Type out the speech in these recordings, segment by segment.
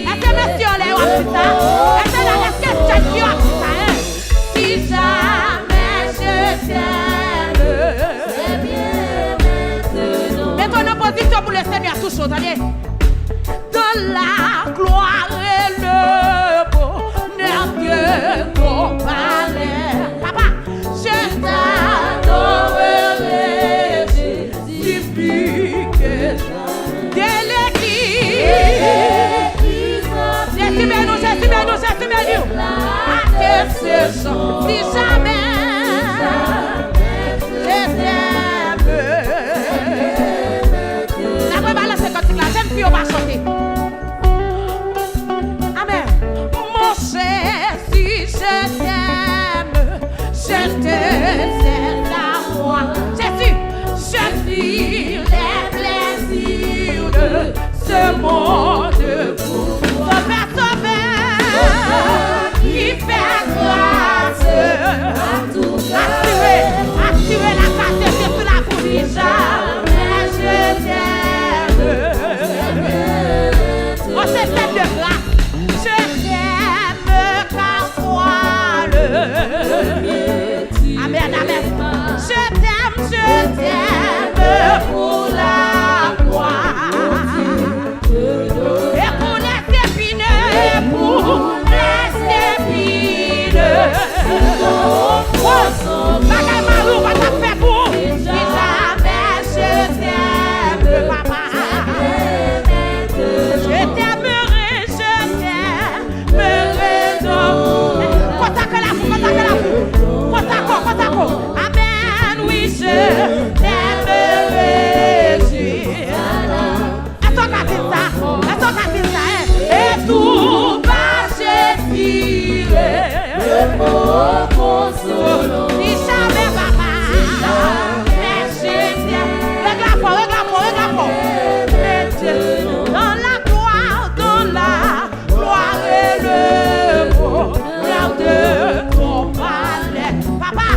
Est-ce que monsieur on est ou ça? Est-ce que la question qui ou ça? Si jamais je t'aime, c'est bien maintenant. Mettons en position pour le Seigneur tout chaud, attendez. Dans la gloire et le bonheur de ton palais. Papa, je t'adorerai, Jésus, plus que de l'église. Jésus, bénis-nous, Jésus, bénis-nous, Jésus, bénis-nous. À tes saisons, si jamais je t'aime. La vraie balance, c'est quand tu la jeune fille, on va chanter. Si je t'aime, je te cède à moi. Jésus, je vis les plaisirs de ce monde pour Sauveur, qui fait grâce à tout. Assurer la grâce sur la bouche. Si jamais je t'aime, on se fait de grâce. Amen, amen. Je t'aime pour la gloire. Et pour les épines, Bagaille malou, va t'en faire pour. Si jamais je t'aime, papa. Je t'aimerai donc. Contacte la foule. Amen, oui, je t'aimerai. Est-ce qu'on a dit ça? Et tout va se tirer. Si jamais, papa, je t'aime. Regarde. Dans la gloire et le bonheur de ton palais. Papa,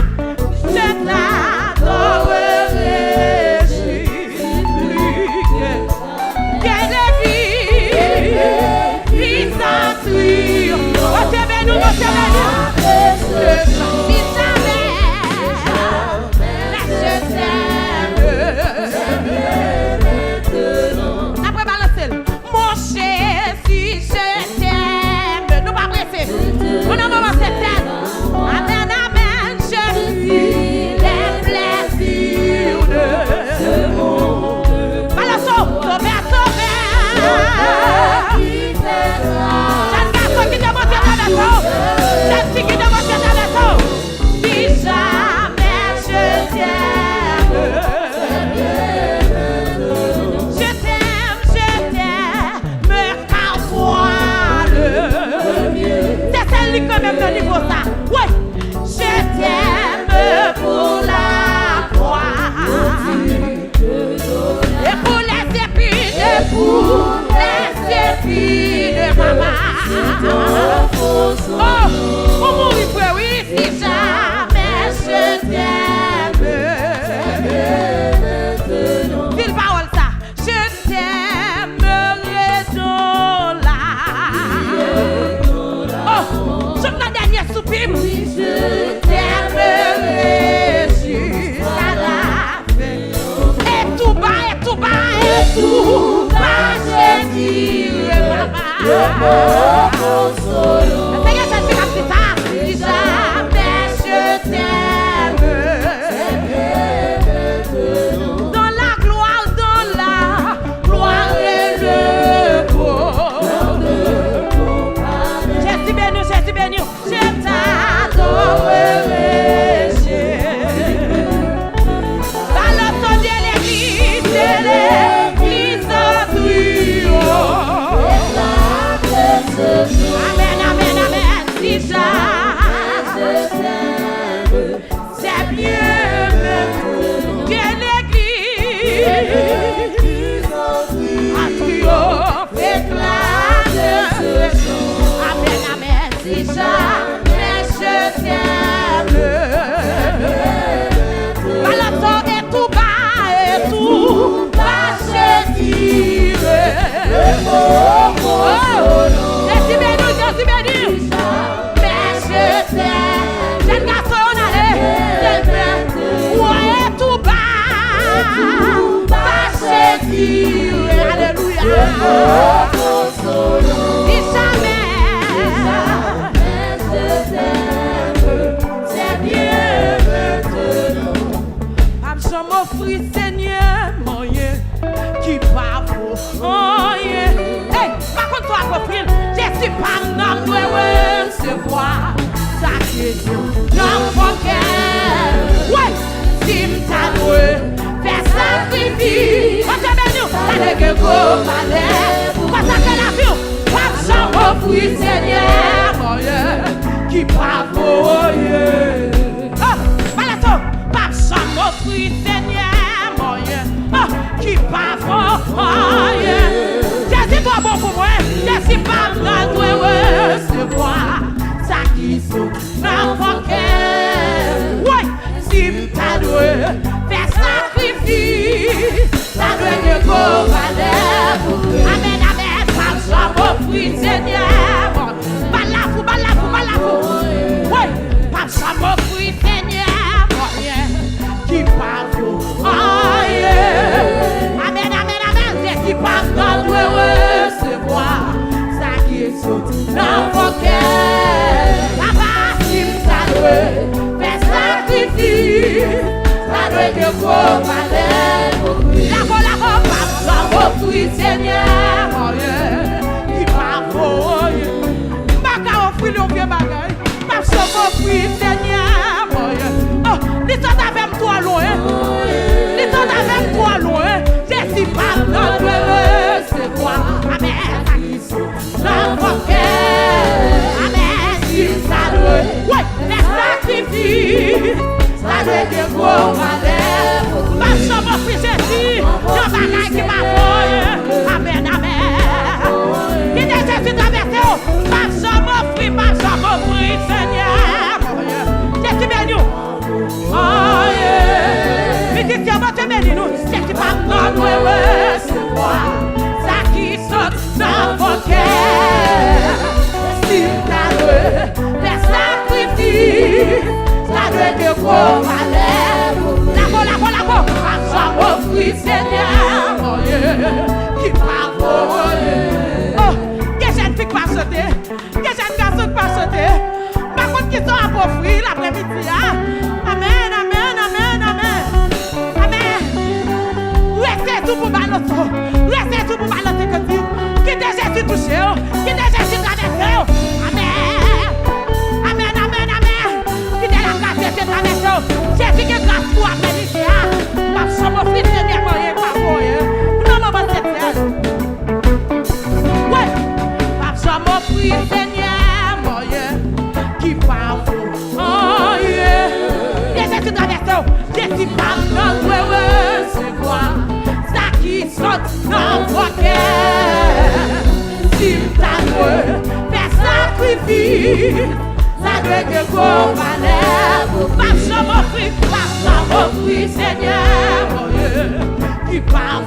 je t'adorerai, Jésus, que l'église s'enfuit. Oh, c'est béni. Si jamais, je t'aime. Après balancer, mon cher, si je t'aime, nous pas pressés. On a un moment, c'est t'aime. Amen, je vis les plaisirs de ce monde. Balançons, Sauveur. Jeune garçon qui te montre dans le dos. Jeune fille qui te montre dans le dos. Si jamais je t'aime, car voilà. C'est celle qui quand même de niveau ça. Ouais. Je t'aime pour la gloire. Et pour les épines, maman. Oh, pour mourir, oui, si jamais je t'aime. Dis le parole ça. Je t'aimerai dans la. Oh, je me dernier soupir. Je t'aimerai jusqu'à la fin. Et tout bas, je dirai, maman. Seigneur, je suis comme ça. Si jamais je t'aime. Dans la gloire et le bonheur de ton palais. Je suis béni. Je t'adorerai, Jésus. Balançons de l'église Amen. Si c'est bien que l'église a triomphe éclate. Amen. Si jamais je t'aime. Balançons et tout bas se tire. Oh. Si jamais je t'aime, c'est bien maintenant. Pas m'offrir Seigneur, moyen qui pas pour rien. Hey, par contre toi approprié, je suis pas non doit recevoir ta question dans mon cœur. Ouais, si m't'a doué, fais sacrifice. On te bénit, t'as de que go palais. Pas ça que la vie, pas m'offrir Seigneur, moyen qui pas pour rien. M'offrir Seigneur moyen qui pas moyen. Jésus toi bon pour moi. Jésus pas dans toi recevoir ça qui sont dans mon cœur. Ouais, si m't'a doué faire sacrifice, ça doit que go valer. Amen, amen. Pas m'offrir Seigneur. Balafou. Ouais, pas m'offrir Seigneur moyen. Qui parle, amen, je suis pas dans le recevoir ça qui est sorti dans mon cœur. Papa, si ça doit faire sacrifice, ça doit que vous parlez. La papa, offrir Seigneur, qui parle, ma offrir le vieux bagage, ma offrir Seigneur, oh, l'histoire avec toi loin, l'histoire avec toi loin, je suis pas dans le recevoir, amen, dans mon cœur, amen, si ça doit, ouais, les sacrifices, ça doit que vous valez, ma soeur, mon fils Jésus, je bagaille qui m'a fait, amen, amen, qui est Jésus traversé, ma soeur, mon fils, Seigneur, je suis béni. Oh yeah. Mais dis tiens, te bénis nous. C'est qui pas non recevoir ça qui saute dans vos cœurs. Si t'as les sacrifices, ça doit que vous valez. La go. Pas offrir Seigneur, oh yeah. Qui pas vous. Oh, que jeune fille pas sauter, que jeune garçon pas sauter. Par contre, qui sont à offrir l'après-midi, amen. Restez tout pour baloter. Restez tout pour baloter que tu. Qui déjà Jésus touché, qui déjà Jésus traversé. Amen. Qui déjà la grâce de traversé. Jésus qui grâce pour après-midi, pas sans offrir Seigneur moyen, pas moyen. Non, maman, c'est ouais, pas sans offrir Seigneur moyen. Qui parle, oh yeah. Jésus traversé. Jésus parle dans le recevoir. Saute dans vos cœurs. Si t'as fait sacrifice, ça doit que vous valez. Pas sans m'offrir Seigneur, qui parle,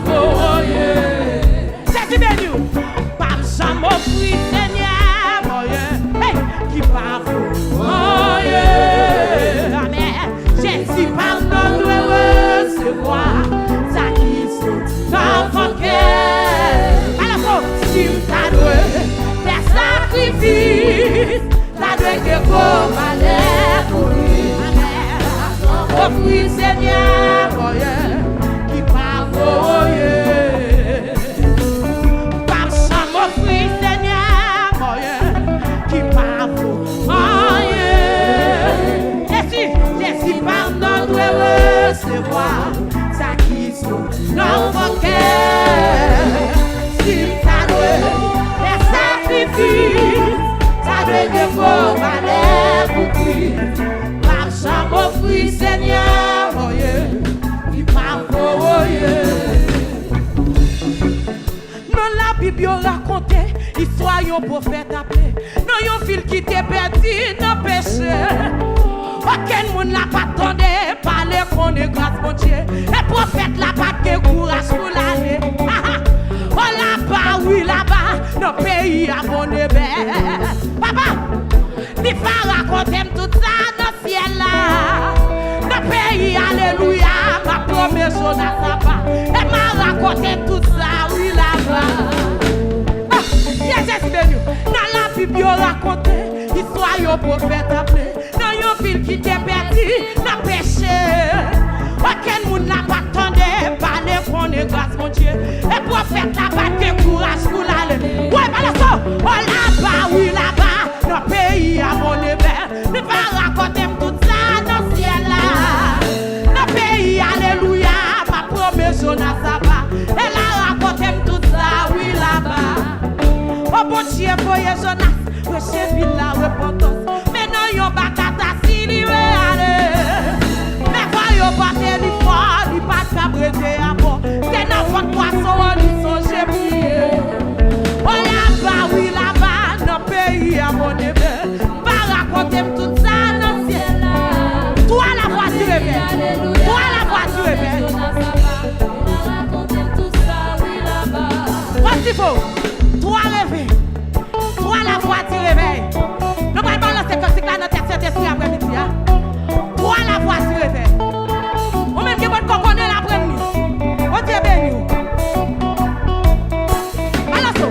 c'est du béni. Pas sans m'offrir Seigneur, qui parle, amen. Jésus pardonne le recevoir. Dans mon cœur, alors si t'as doué faire sacrifice, t'as doué que vous valez pour lui. Amen. Offrir Seigneur, qui parle, pas sans m'offrir Seigneur, qui parle, Jésus pardonne de recevoir. Dans mon cœur, si t'as doué les sacrifices, t'as doué que vous valez pour qui. Par sans m'offrir Seigneur, qui parle, dans la Bible, on racontait histoire d'un prophète appelé. Non, yon fil qui t'est perdu dans le péché. Aucun monde n'a pas attendu parler qu'on est grâce mon Dieu. Et prophète n'a pas de courage pour l'aller. Oh là-bas, oui là-bas, nos pays à mon belle. Papa, il faut raconter tout ça dans le ciel là. Nos pays, alléluia, ma promesse on a ça pas. Et m'a raconté tout ça, oui là-bas. perdu dans le péché. Aucun monde n'a pas attendu, parler qu'on est grâce, mon Dieu. Et prophète n'a pas de courage pour l'aller. Ouais, pas ça. Oh là-bas, oui, là-bas, dans le pays à mon éveil. Ne pas raconter tout ça dans le ciel là. Dans le pays, alléluia, ma promesse, on a ça va. Et là, raconter tout ça, oui, là-bas. Oh bon Dieu, voyez Jonas, recevez la repentance. Maintenant, yon bakata si li ve aller. Mais voyons pas tellement fort, il pas cabrete à mort. C'est dans votre poisson, il songe prier. Oh là-bas, oui là-bas, dans le pays à mon éveil. Pas raconter tout ça dans le ciel là. Toi la voix du réveil. Toi la voix du réveil. Voici faux. Toi réveil. Toi la voix du réveil. Nous allons balancer comme si là dans tête Saint-Esprit après-midi. Toi la voix du réveil. Ou même qui va te connaître l'après-midi. Oh Dieu béni. Alors ça.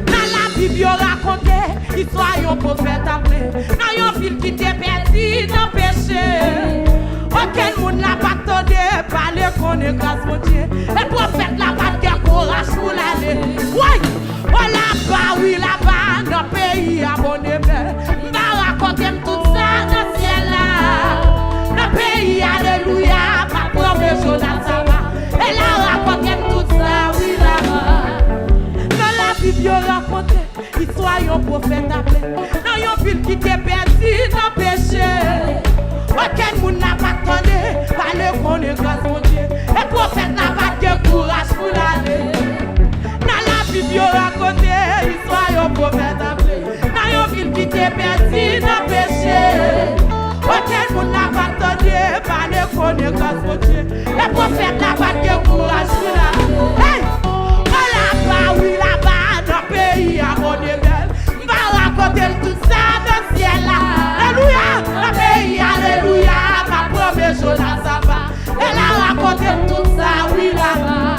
Dans la Bible raconté, histoire yon prophète appelé. Dans yon ville qui t'est perdu dans le péché. Aucun monde n'a pas attendu, parler qu'on est grâce mon Dieu. Et prophète n'a pas de courage pour l'aller. Oui, oh là-bas, oui là-bas, dans le pays à mon éveil. Va raconter tout ça dans le ciel là. Dans le pays, alléluia, ma promesse, Jonas, ça va. Et là, raconter tout ça, oui là-bas. Dans la Bible, raconté, histoire yon prophète appelé. Dans yon ville qui t'est perdu dans le péché. Aucun monde n'a pas attendu, parler qu'on est grâce mon Dieu. Et prophète n'a pas de courage pour l'aller. Dans la Bible raconté, l'histoire yon prophète appelé. Dans yon ville qui t'est perdu dans le péché. Aucun monde n'a pas attendu, parler qu'on est grâce mon Dieu. Et prophète n'a pas de courage pour l'aller. Hey! Oh là-bas, oui là-bas, dans le pays à mon éveil. Va raconter tout ça dans le ciel là. Alléluia, dans le pays, alléluia, ma promesse, Jonas, ça va. Elle a raconté tout ça, oui là-bas.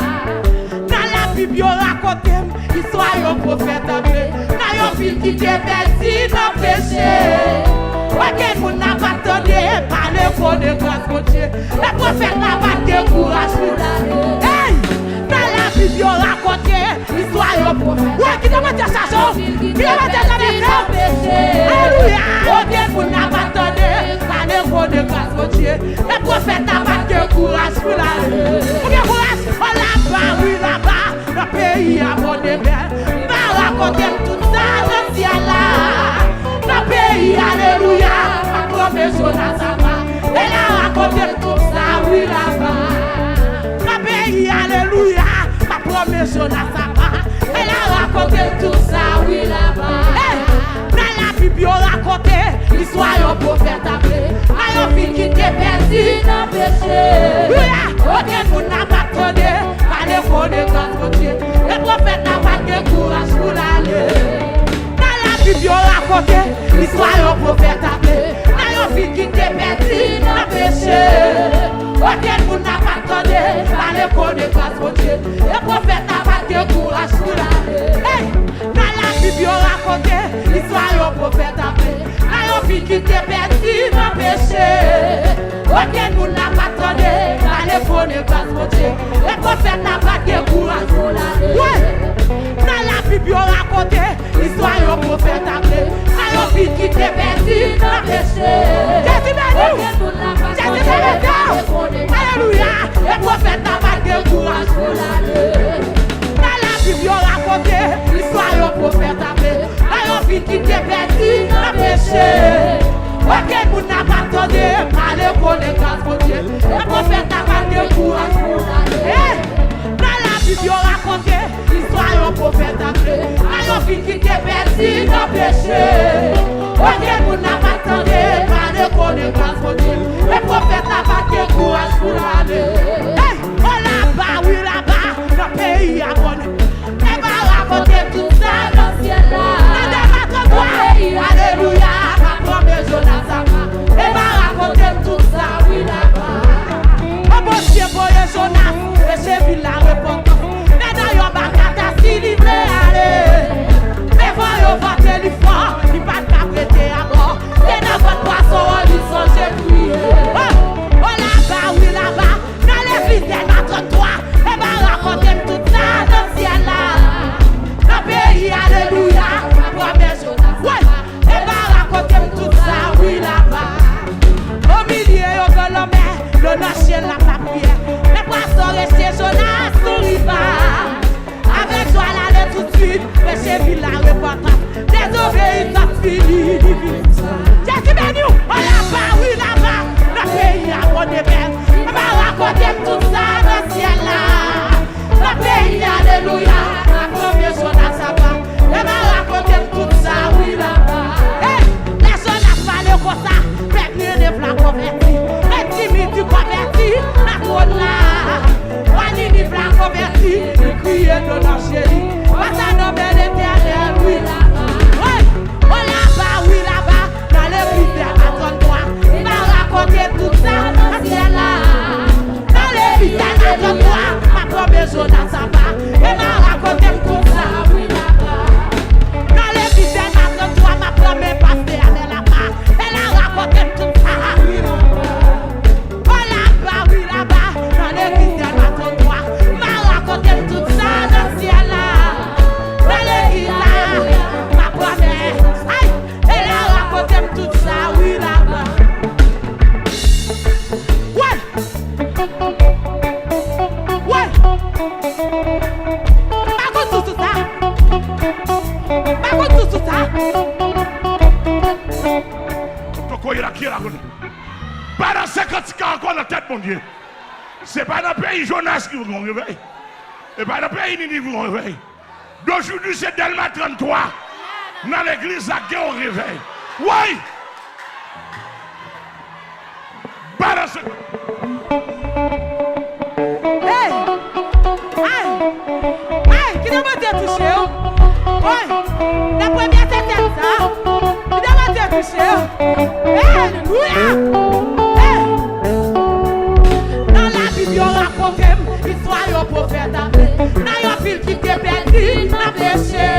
Dans la Bible, raconté, l'histoire yon prophète appelé. Dans yon ville qui t'est perdu dans le péché. Aucun monde n'a pas attendu, parler qu'on est grâce mon Dieu. Le prophète n'a pas de courage pour l'aller. Hey! Dans la Bible, raconté, l'histoire yon prophète. Ouais, qui demande à sa chose? Qui demande à sa maison? Alléluia! Aucun monde n'a pas attendu, parler qu'on est grâce mon Dieu. Le prophète n'a pas de courage pour l'aller. Combien de courage? Oh là-bas, oui là-bas, dans le pays à mon éveil. Va raconter tout ça dans le ciel là. Dans le pays, alléluia, ma promesse, Jonas, ça va. Elle a raconté tout ça, oui là-bas. Dans le pays, alléluia, ma promesse, Jonas, ça va. Elle a raconté tout ça, oui là-bas. Hey! Dans la Bible, raconté, l'histoire yon prophète appelé. A yon fille qui t'est perdu dans le péché. Aucun monde n'a pas attendu, parler qu'on est grâce mon Dieu. Le prophète n'a pas de courage pour l'aller. Dans la Bible, raconté, l'histoire yon prophète appelé. A yon fille qui t'est perdu dans le péché. Aucun monde n'a pas attendu, parler qu'on est grâce mon Dieu. Le prophète n'a pas de courage pour l'aller. Hey! Dans la Bible, raconté, l'histoire yon prophète appelé. A yon fille qui t'est perdu dans le péché. Aucun monde n'a pas attendu, parler qu'on est grâce mon Dieu. Le prophète n'a pas de courage pour l'aller. Ouais! Dans la Bible, raconté, l'histoire yon prophète appelé. A yon fille qui t'est perdu dans le péché. Jésus béni! Jésus béni! Alléluia! Le prophète n'a pas de courage pour l'aller. Dans la Bible, raconté, l'histoire yon prophète appelé. A yon fille qui t'est perdu dans le péché. Aucun monde n'a pas attendu, parler qu'on est grâce mon Dieu. Le prophète n'a pas de courage pour l'aller. Dans la Bible, raconté, l'histoire yon prophète appelé. A yon fille qui t'est perdu dans le péché. Aucun monde n'a pas attendu, parler qu'on est grâce mon Dieu. Le prophète n'a pas de courage pour l'aller. Hey! Oh là-bas, oui là-bas, dans le pays à mon éveil. Elle va raconter tout ça dans le ciel là. Alléluia, ma promesse, Jonas, ça va. Elle va raconter tout ça, oui là-bas. Oh mon Dieu, voyez Jonas, recevez la repentance. Mais dans yon bakata si livré, allez. Mais voyons voter l'effort. Pas dans 50 ans encore dans la tête, mon Dieu. Ce n'est pas dans le pays Jonas qui vous réveille. Ce n'est pas dans le pays Nini qui vous réveille. D'aujourd'hui, c'est Delma 33. Dans l'église, la guerre au réveil. Oui! Pas dans ce... Hey! Hey! Qui n'a pas été touché? Oui! La première c'était ça. Qui n'a pas été touché? Alléluia! Dans la Bible, on raconte l'histoire du prophète. Dans la ville qui était perdue, dans le péché.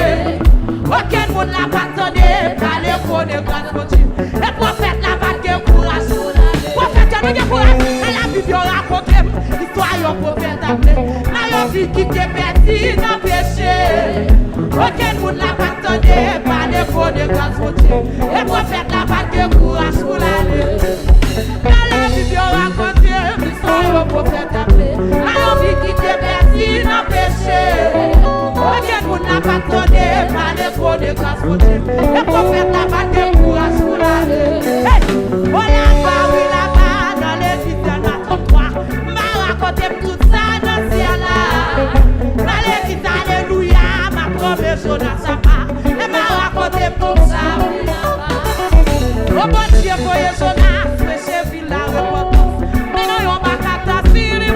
Aucun monde n'a pas attendu, car les connaît grâce à Dieu. Le prophète n'a pas de courage. Le prophète n'a pas de courage. Dans la Bible, on raconte l'histoire du prophète. Dans la ville qui était perdue, dans le péché. Aucun monde n'a pas attendu, car les connaît grâce à Dieu. Le prophète n'a pas de courage pour l'aller. Dans la Bible, on raconte l'histoire du prophète. Dans la ville qui était perdue, dans le péché. Aucun monde n'a pas attendu, car les connaît grâce à Dieu. Le prophète n'a pas de courage pour l'aller. Oh là-bas, oui là-bas, dans l'église de notre 33. M'a raconté tout ça dans le ciel là. Dans l'église, alléluia, ma promesse Jonas a pas. Et m'a raconté tout ça, oui là-bas. Oh bon Dieu, voyez Jonas, péché, ville la repentance. Mais non, yon pas qu'à t'assurer,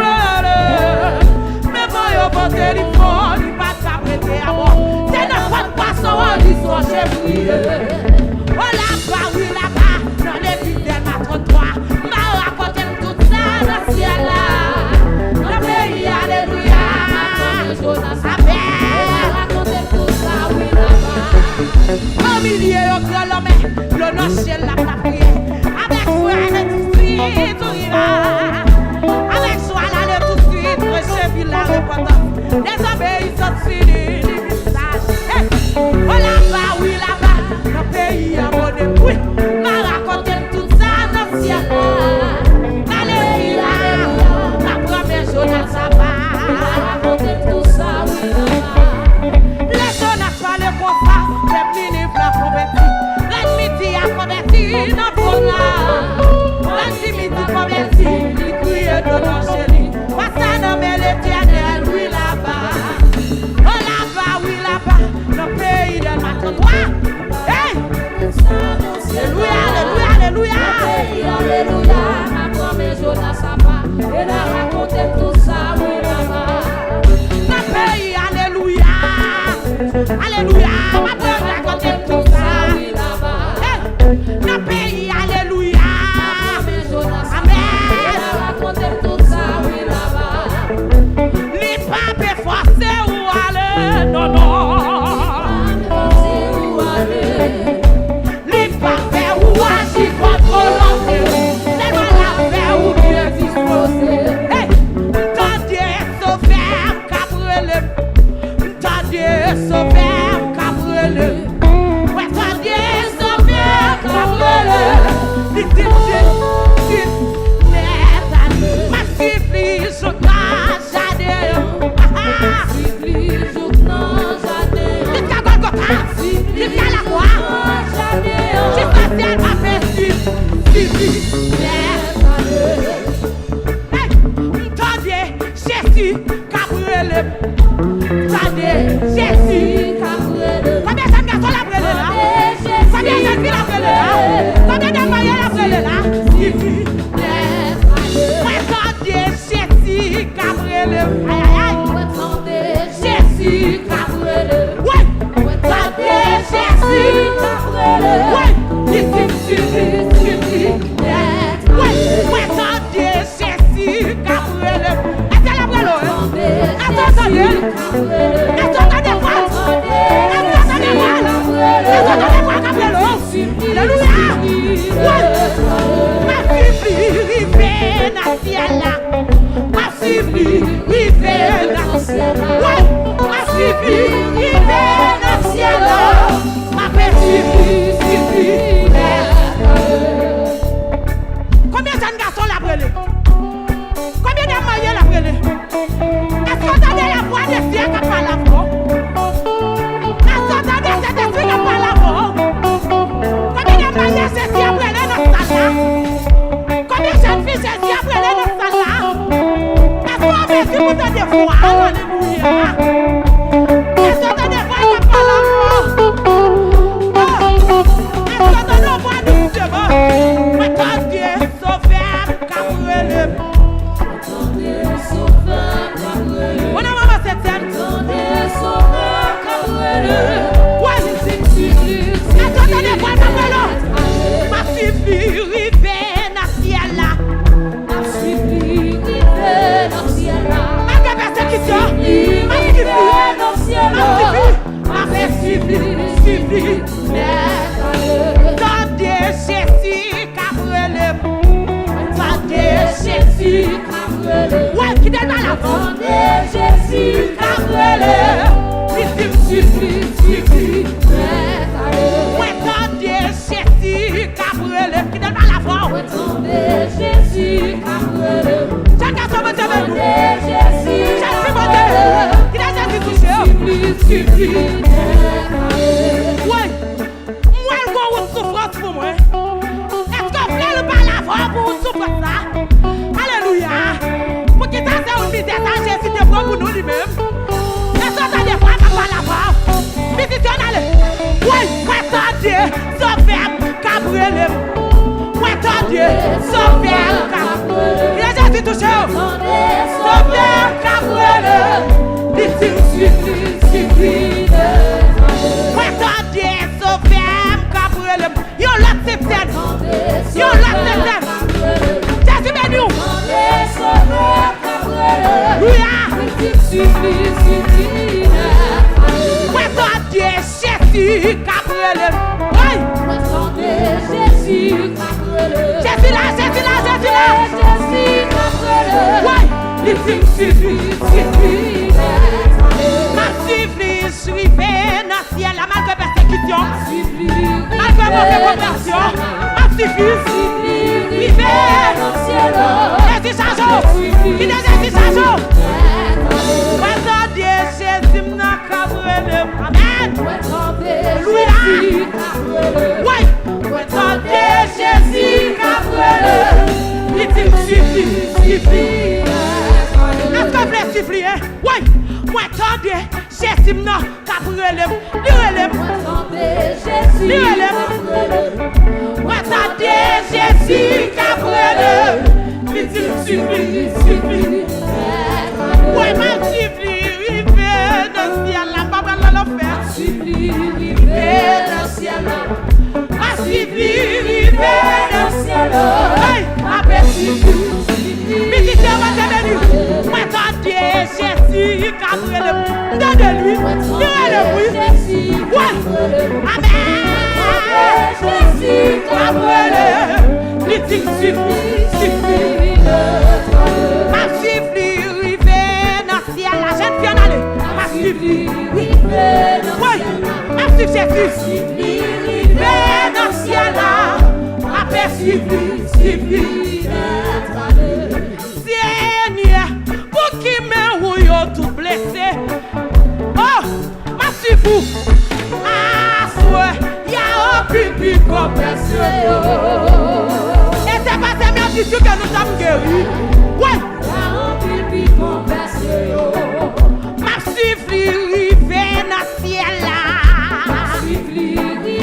mais bon, yon pas téléphone, il pas s'apprêter à mort. C'est notre poisson, on dit son chef. Oh là-bas, oui là-bas, dans l'église de ma 33. M'a raconté tout ça dans le ciel là. Dans le pays, alléluia. Jonas a raconté tout ça, oui là-bas. Au milieu, au grand l'homme, le nom ciel la prière. Avec soi, elle tout de suite, oui là. Avec soi, elle tout de suite, recevez la repentance. Les obéissances finies, les visages. Oh là-bas, oui là-bas, dans le pays abonné, oui. M'a raconté tout ça dans le ciel. Alléluia, ma première Jonas a raconté tout ça, oui là-bas. Les Jonas parlaient comme ça, les Ninive l'a converti. L'ennemi a converti dans le fond là. L'ennemi converti, il criait dedans chez lui. Parce que nommé l'Éternel, oui là-bas. Oh là-bas, oui là-bas, dans le pays de ma 33. Hey! Alléluia, alléluia, alléluia. Alléluia, ma promesse Jonas a pas. Elle a raconté tout ça, oui là-bas. Dans le pays, alléluia. Alléluia, ma promesse raconté tout ça, oui là-bas. Hey! Dans le pays, alléluia. Amen. Elle a raconté tout ça, oui là-bas. Les papes forcés ou aller, non, non. Les papes ou agir contre l'enfer. C'est moi la paix ou bien disposer. Hey! Tendez, sauver, cabrele. Tendez, sauver, cabrele. Ouais, tendez, sauver, cabrele. Jésus, combien de garçons la brûlé là? Combien de filles la brûlé là? Combien de moyens la brûlé là? Jésus, Gabriel, aïe aïe aïe. Jésus, Gabriel, ouais. Jésus, Gabriel, ouais. Jésus, ouais. Jésus, Gabriel, est-ce la brûlé? Attendez, attendez, attendez, Oui, moi, je vais une souffrance pour moi. Est-ce qu'on fait le balafon pour une souffrance là? Alléluia. Pour qui ça, c'est une misère, ça, Jésus te prend pour nous lui-même. Est-ce qu'on a des fois, ça va la voir? Visitionnel. Oui, moi, ton Dieu, sauver, cabrele. Moi, ton Dieu, sauver, cabrele. Il a Jésus touché. Sauver, cabrele. Moi, ton Dieu, sauver, cabrele. Yo, l'autre, c'est tête. Yo, l'autre, c'est tête. Jésus, béni. Moi, ton Dieu, Jésus, cabrele. Oui. Jésus là, Jésus là, Jésus là. Oui. Ma suivi, suivez dans le ciel, malgré persécution, malgré mauvaise conversion. Ma suivi, suivez dans le ciel. Jésus changeau, qui est Jésus changeau. Moi, ton Dieu, Jésus m'a cabrele. Amen. Louis. Oui. Moi, ton Dieu, Jésus cabrele. Est-ce qu'on peut supplier? Oui, moi attendez, Jésus non, cabrele, lui-même. Moi attendez, Jésus cabrele, supplie. Oui, ma supplie, rive dans le ciel, la papa l'a l'offert. Supplie, rive dans le ciel. Ma supplie, rive dans le ciel. Oui, ma supplie. Moi, ton Dieu, Jésus, cabrele, donne lui, oui, amen, Jésus, cabrele, suffit, ma supplie, rive dans le ciel, la jeune fille en allée, ma supplie, oui, ma supplie, Jésus, rive dans le ciel, ma paix supplie, pour qui me rouille tout blessé. Oh, ma fou. Ah, souhait, y a un pipi compensé. Et c'est pas ces mêmes tissus que nous sommes guéris. Ouais, y a un pipi compensé. Ma suffit, rivé dans le ciel là. Ma suffit, rivé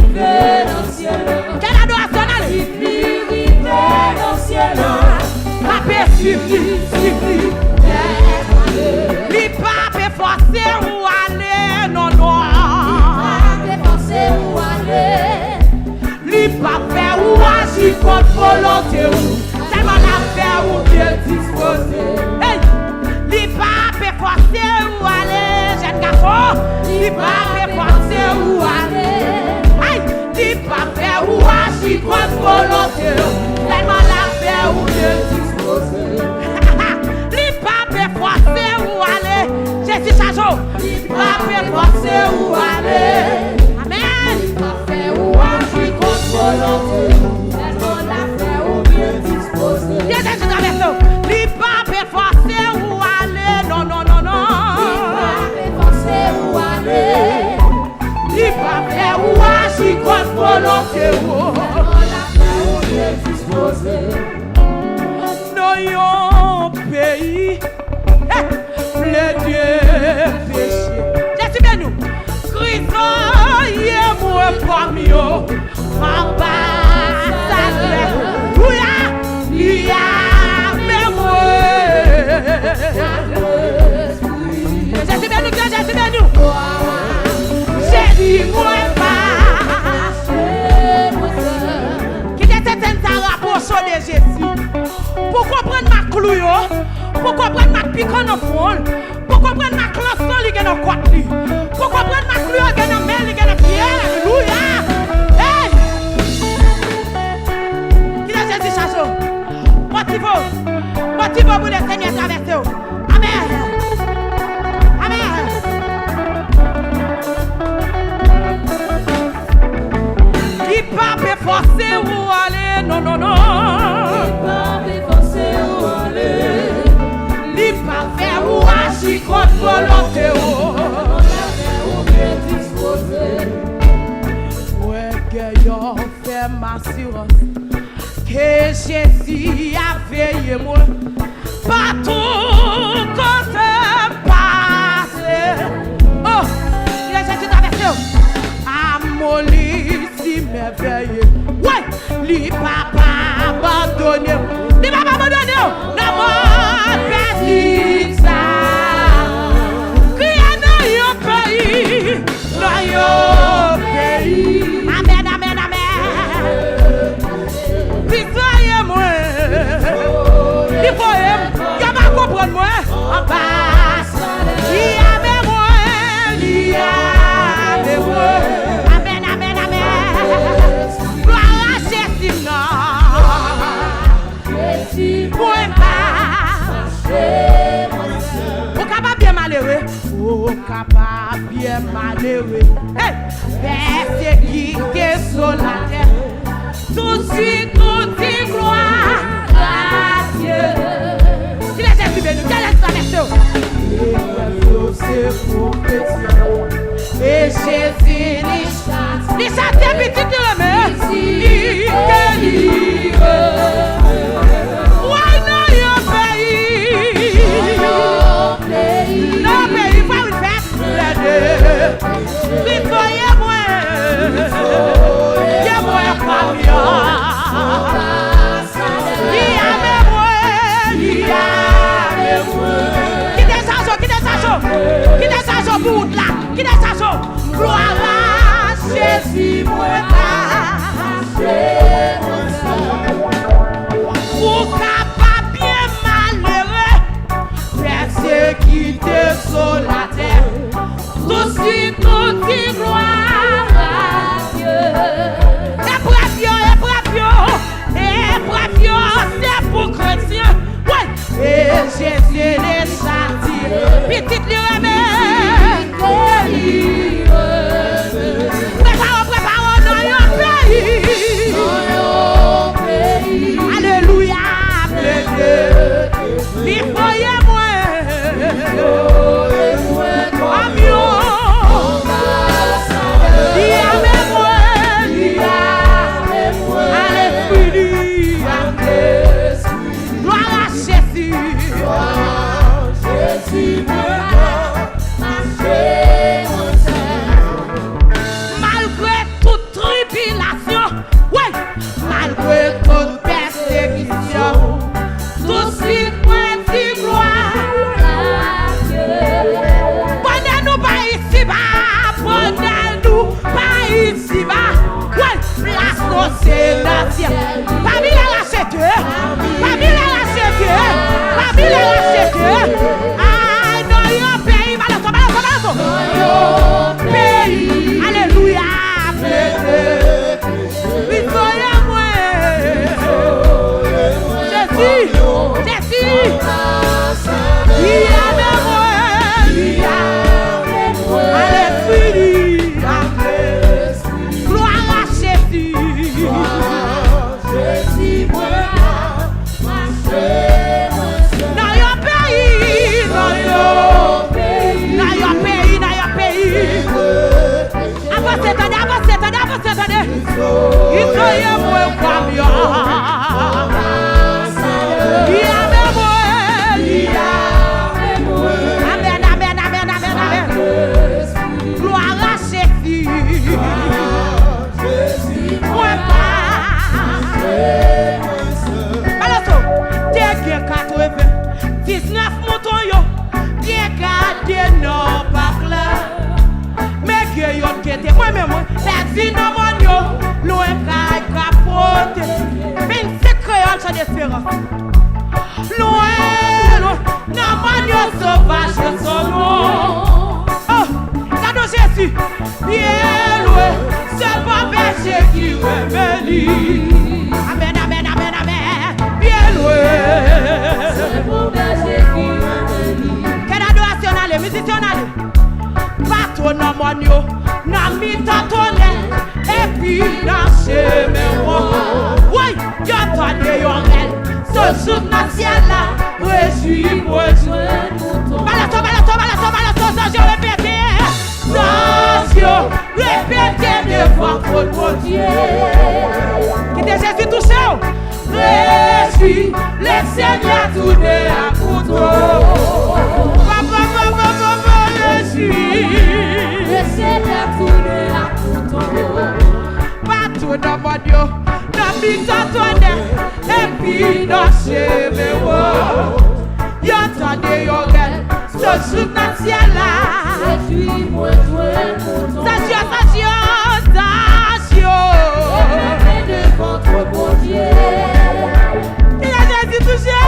dans le ciel. Quelle adoration allez? Rivé dans le ciel là. Ma paix suffit. Li pape forcé ou aller, non. Li pape ou agir contre volonté ou, tellement la faire ou bien disposé. Hey! Li pape forcé ou aller, jeune garçon. Li pape forcé ou aller. Hey! Li pape ou agir contre volonté ou, tellement la faire ou bien disposé. Forcé ou aller, Jésus changeau. Pape forcé ou aller. Amen. Pape ou agir contre volonté. Tellement la fait ou bien disposé. Bien Jésus avec nous. Li pape forcé ou aller. Non. Li pape forcé ou aller. Li pape ou agir contre volonté. Tellement la fait ou bien disposé. Nous pays. Le Dieu péché. Jésus bien nous. Christ est moi parmi eux. Ambassadeur. Il y a même moi. Jésus bien nous. Jésus bien nous. Jésus moi pas. Qui était un rapprochement de Jésus. Pour comprendre ma clouille. Pour comprendre ma piquant dans le fond, pour comprendre ma classe dans le côte, pour comprendre ma clouée dans la main, dans le pied, alléluia. Hey! Qui est Jésus chasseur? Motivo pour le Seigneur traverser. Amen. Il pape forcé ou aller, non. Il pape forcé ou aller. Li pa faire ou agir contre volonté ou mon assurance que Jésus a veillé moi partout quand je passe. Oh, il a Jésus traversé. Amoli si merveilleux. Ouais, lui papa abandonné. Lui papa abandonné. La mort perdue ça. Crier dans yon pays. Dans yon pays. Amen, amen, amen. Pitoyez-moi. Il faut y'a pas comprendre moi. En passe. Il y a mes moi. Il y a mes moi. Amen, amen, amen. Gloire à Jésus. Point pas. Au capable bien malheureux. Au capable bien malheureux. Hey, persécuté sur la terre. Tout de suite, tout dit gloire à Dieu. Il est Jésus béni. Quel est sa version? Et Jésus les chante petit de la mer. Il délivre. Ouais, non, yon pays. Non, pays, faut une fête. Les deux. Il faut y avoir. Y a moins comme yon. Qui descend au bout là, qui descend au gloire à Jésus, moi pour capable bien malheureux, persécuté sur la terre, tout dit gloire à Dieu. Épreuve, c'est pour chrétiens, ouais, et Jésus les châtie. Petite le remède. Prépare dans yon pays. Alléluia. Il faut y moi. Amion. Il y a mes moi. Alléluia. Gloire à Jésus. Malgré toute tribulation, ouais, malgré toute persécution, tout suite dit gloire à Dieu. Prenez-nous pas ici bas, prenez-nous pas ici bas, ouais, place c'est la ciel. Parmi les racheteurs, parmi les racheteurs, parmi les racheteurs. Pays, alléluia, Jésus, il y a des alléluia, gloire à Jésus, dans your pays, dans your pays. Avancez, attendez. Il faut y avoir comme yo. Amen. Gloire à Jésus. Point pas. Alors, t'es 19 moutons yo. Bien gardé non pas clair. Mais que yo kete moi-même, perdu dans mon yo. Loin caille capote. 25 créoles sans espérance. Loin, dans mon yo sauvage son nom. Oh, cadeau Jésus. Bien loin, c'est pas berger qui rebelle. Amen. Bien loin. C'est pas berger qui rebelle. Quelle adoration allez, musicien allez. Pas dans mon yo, dans mi tantone, et puis dans chemin. Oui, j'entendais yon elle, ce jour dans le ciel là, réjouis-moi. Balaton, je répète, répétez devant votre Dieu. suis le Seigneur tourné à couteau. Je suis le Seigneur tourné à couteau. Partout dans mon Dieu, dans mes tontonnes, et puis dans chez mes mots. Y'entendez y'orel, ce jour dans le ciel là. Je suis moi joué. Station, station, station. Et devant votre bon Dieu. Il a dit touché.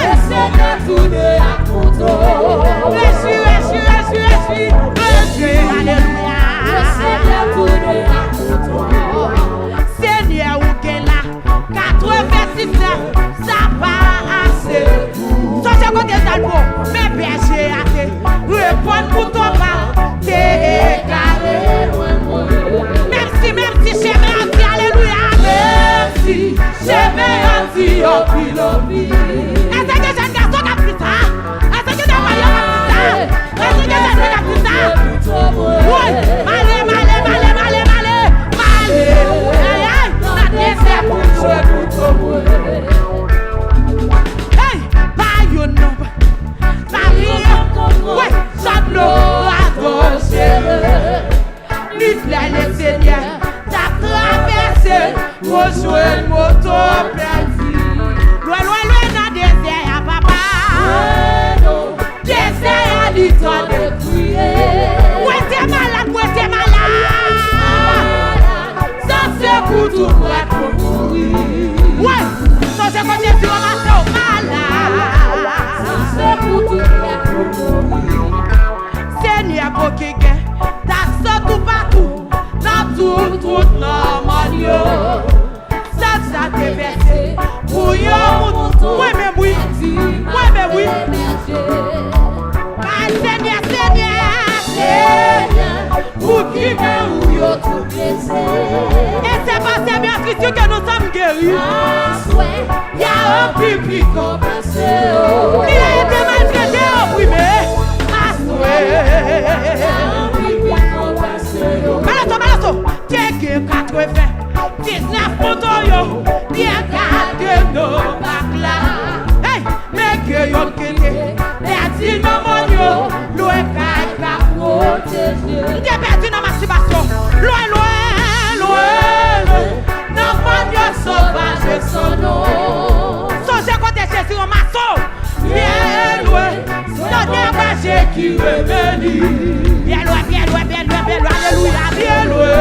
Le Seigneur tourné à couteau. Je suis, alléluia. Le Seigneur tourné à couteau. Seigneur ou qu'elle a 86 ans, ça va assez. Songez quand t'es dans le pot, mais berger à te répondre pour ton mal, t'es égaré. Même si j'ai menti, alléluia. Même si j'ai menti, oh pilopi. Est-ce que j'ai un garçon qui a plus tard? Est-ce que j'ai un maillot qui a plus tard? Est-ce que j'ai un truc qui a plus tard? Oui, malé. C'est pour jouer pour toi. Hey, pas you know. Oui, chante l'eau à gauche. L'Israël le Seigneur t'a traversé pour jouer le moto perdu. Loin dans le désert, papa. Désert à l'histoire de prier. Ouais, t'es malade. Ça c'est pour tout pour être mourir. Ouais, ça c'est quand Jésus a malade. Ça c'est pour tout pour être mourir. Seigneur, pour qui t'as ça tout partout, dans tout normal. Ça t'est versé pour yon. Oui, mais oui. Seigneur, pour qui me ou yo tout blessé. Et c'est pas Seigneur Christ que nous sommes guéris. Il y a un public compensé. Il a été maltraité, opprimé. Malato, t'es 80, 19 motos, bien gardé nos bacs là. Hey, mais que yon kene, perdu nos monos, loin qu'à protéger. T'es perdu dans ma masturbation, loin, non monos sauvage son nom. Songez quand t'es Jésus en maçon, bien loin, non débarqué qui revenit. Bien loin, alléluia, bien loin.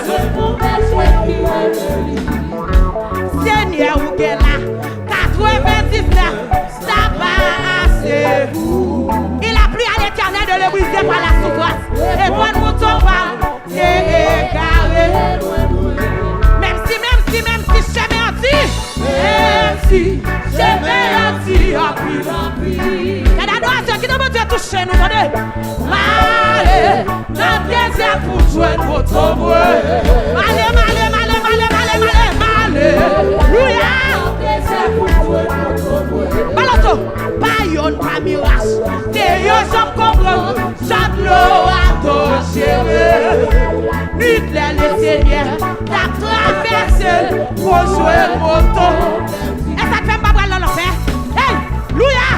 C'est mon péché qui revenit. Seigneur, où qu'elle a 99, ça va assez. Il a plu à l'Éternel de le briser par la souffrance. Et toi, nous ton pas, t'es égaré. Même si j'ai menti. Même si j'ai menti, en pris. Il y a des qui nous ont touché, nous attendez. Malé, dans le désert pour jouer notre voix. Malé. Alléluia. Balato, pas yon, pas mirage. T'es yon, j'en comprends. Chante l'eau à ton chéri. Hitler, le Seigneur, t'as traversé pour jouer moto. Et ça te fait pas voir l'enfer. Hey, Louia,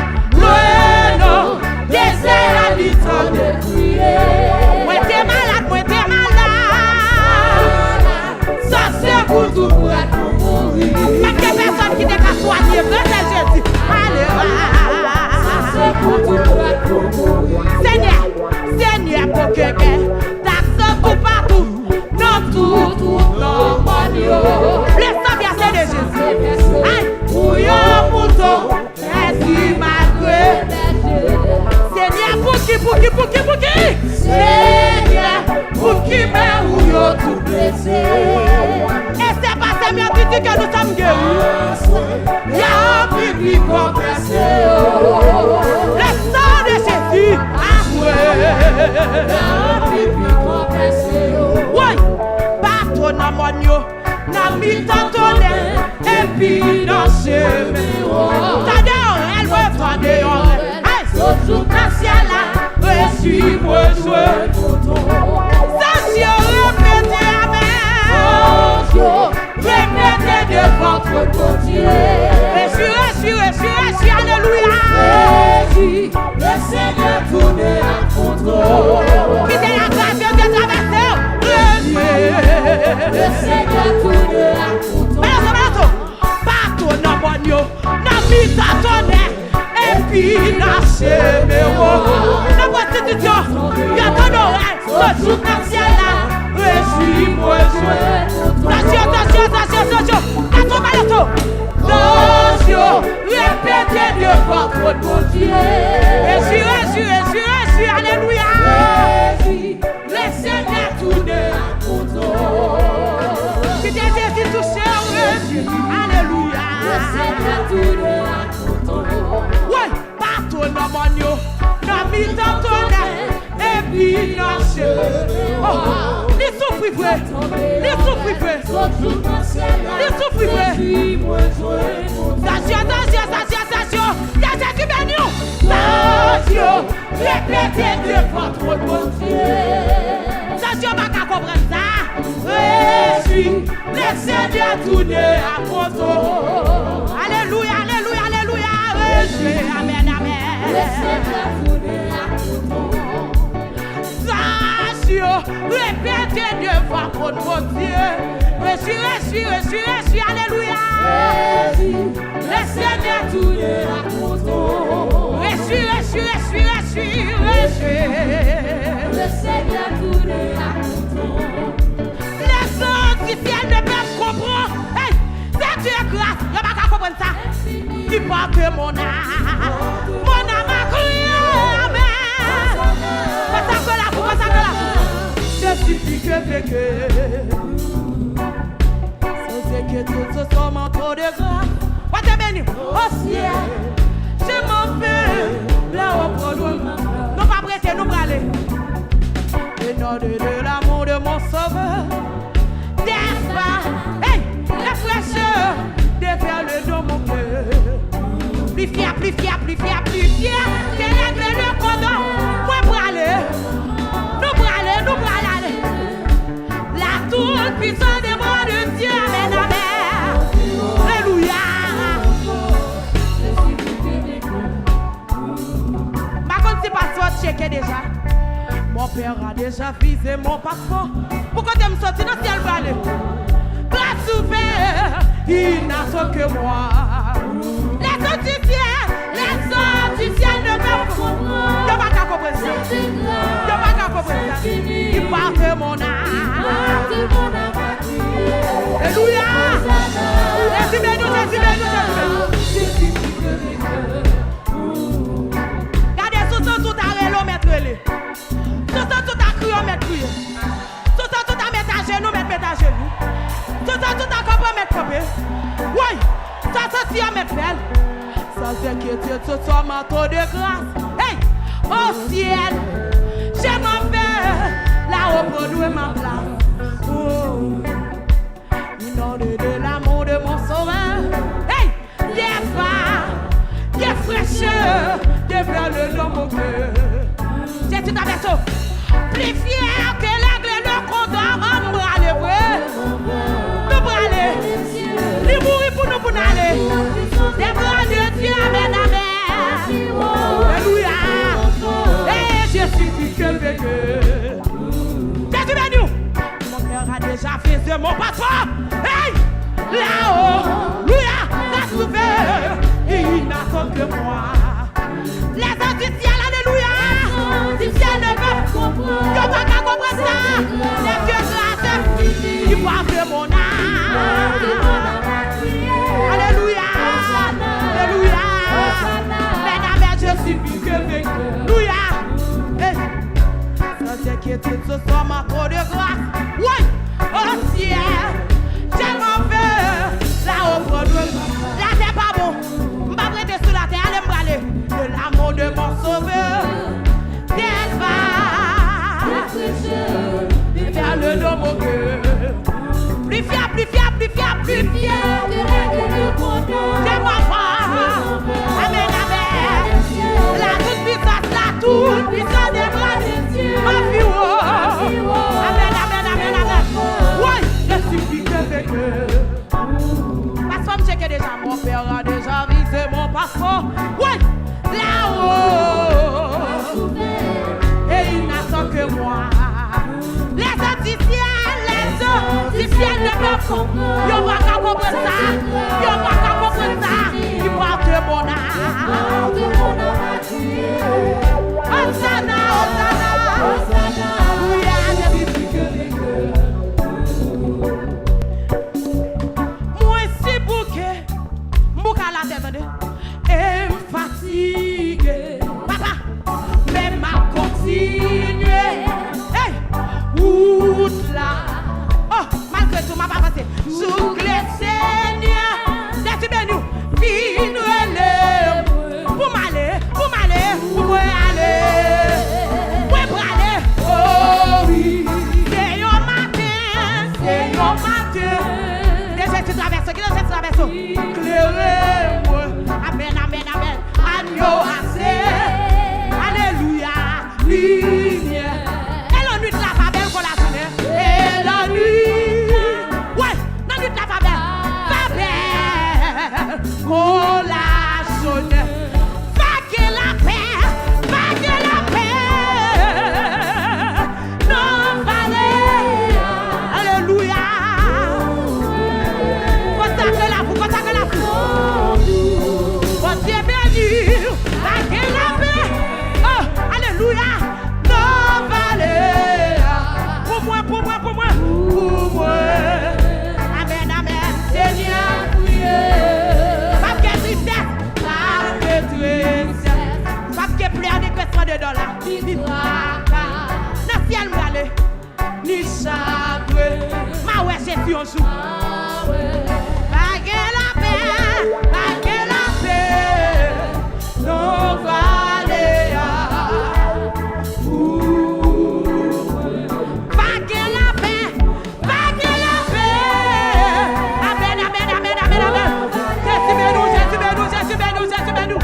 non, désert à l'histoire de prier. Moi t'es malade. Ça c'est pour tout pour être mourir. Pas que personne qui t'a soigné, c'est Jésus. Alléluia. Ça c'est pour tout pour être mourir. Seigneur, pour quelqu'un, t'as ça tout partout, dans tout normal. Le sang versé de Jésus. Aïe, pour yon mouton, est-ce malgré. Seigneur, pour qui? Seigneur, pour qui me ou yo tout blessé. Et c'est pas Seigneur qui dit que nous sommes guéris. Il y a un public compressé. Le sang de Jésus a joué. Il y a un public compressé. Oui, partout dans mon yo, dans mi tontonne, et puis dans chemin. Tendez, elle veut tendre. Sous ta ciel là, suis-moi jouer pour toi. Ça, si on répète amen. Répétez de votre bon Dieu. Réjouis, alléluia. Le Seigneur tourne à contrôle. Quittez la grâce de Dieu traverser. Le Seigneur tourne à contrôle. Partout dans mon yo, dans mi tatonne, et puis dans ses méros. Dans votre institution, il y a ton oreille, le jour dans le ciel là. Réjouis-moi, attention. Attention, répétez de votre bon Dieu. Réjouis, alléluia. Le Seigneur tourne à contrôle. Qui désire toucher, alléluia. Le Seigneur tourne à contrôle. Oui, partout dans mon yo, dans mi tatonne, et puis dans ses méros. Les souffrir vrai. Attention. Répétez de votre bon Dieu. Attention, pas qu'à comprendre ça. Réjouis, le Seigneur tourne à contrôle. Alléluia. Réjouis, amen. Le Seigneur tourne à contrôle. Répétez de votre bon Dieu. Réjouis, alléluia. Le Seigneur tourne à contrôle. Réjouis. Le Seigneur tourne à contrôle. Les autres du ciel ne peuvent comprendre. Hey, c'est Dieu grâce. Il n'y a pas qu'à comprendre ça. Qui porte mon âme. Mon âme a crié. Amen. Je supplie que c'est que tout ce soit mon trop de grâce. What est béni au ciel. Je m'en vais là au produit. Nous pas prêter, nous aller. Et non de l'amour de mon sauveur. Des pas, hey, la fraîcheur des perles de mon cœur. Plus fier. Que l'aigle le condom. Moi pour aller. Nous pour aller. La toute puissance des mots de Dieu, amen. Alléluia. Ma compte c'est passeport checké déjà. Mon père a déjà visé mon passeport. Pourquoi tu me sortir dans le ciel pour aller? Grâce ouverte, il n'a que moi. Les autres du ciel ne peuvent comprendre. Il n'y a pas qu'à comprendre ça. Il porte mon âme. Alléluia. Regardez, tout à rélo mettre les. Tout à crier, mettre crier. Tout à mettre à genoux, mettre à genoux. Tout à camper, mettre camper. Oui, ça c'est à mettre belle. Ça c'est que tu sois manteau de grâce. Hey, au ciel, je m'en vais là au produit ma place. De l'amour de mon sauveur. Hey, des fraîcheur, des perles dans mon cœur. C'est tout à fait ça. Plus fier que l'aigle le condor, on va aller vrai. Nous pour aller. Il mourit pour nous pour aller. Des bras de Dieu, amen. Alléluia. Et je suis plus que vainqueur. Jésus béni. Mon cœur a déjà fait de mon passeport. Hey! Là-haut, louia, la ouvert, il n'attend que moi. Les anges du ciel, alléluia, du ciel ne peuvent comprendre. Je vois qu'à comprendre ça, les vieux grâces, ils portent mon âme. Alléluia, alléluia, mesdames, je suis plus que vainqueur. Alléluia, ça c'est que tout ce soir m'a trop de grâce. Oui, au ciel. Je m'en vais là au produit. Là c'est pas bon. Je vais prêter sur la terre. Allez me braler. De l'amour de mon sauveur. Des perles dans mon cœur. Plus fier. Je m'en vais. Amen. La toute puissance des bras de Dieu. Ma vie. Amen. parfum. Ouais, là-haut. Et il n'attend que moi. Les anti-ciels ne peuvent comprendre. Ils ne peuvent pas comprendre ça. Ils ne peuvent pas comprendre ça. Ils portent mon âme. Hosanna, Hosanna, Hosanna. Moi, c'est bouquet. Bouquet à la tête, et me fatigue. Papa, mais m'a continué. Hey, route là. Oh, malgré tout, m'a pas passé. Sous le Seigneur, laissez bien nous. Vine-le. Pour m'aller, pour m'aller, pour m'aller. Pour m'aller. Oh oui. C'est un matin. Déjà, tu traverses, qui est-ce que tu traverses? Clairez-moi. Amen, amen, amen. Agneau assez. Alléluia. Lumière. Et la nuit de la faveur qu'on la sonne. Et la nuit. Ouais, la nuit de la faveur. Faveur qu'on la sonne. Vague la paix. Vague la paix. Non, vallée. Alléluia. Consacre la vous, consacre la vous. Bon Dieu béni, vague la paix. Oh, alléluia. Non, vallée. Pour moi, pour moi, pour moi, pour moi. Amen, amen. Seigneur, pas que tristesse, pas que tristesse, pas que plein de questions de dollars, ni tracas, dans le ciel m'aller, ni chagrin, ma ouais c'est sur un sou. Pas que la paix, non vallée. Pas que la paix. Amen, amen, amen, amen, amen. Jésus bénou, Jésus bénou, Jésus bénou, Jésus bénou.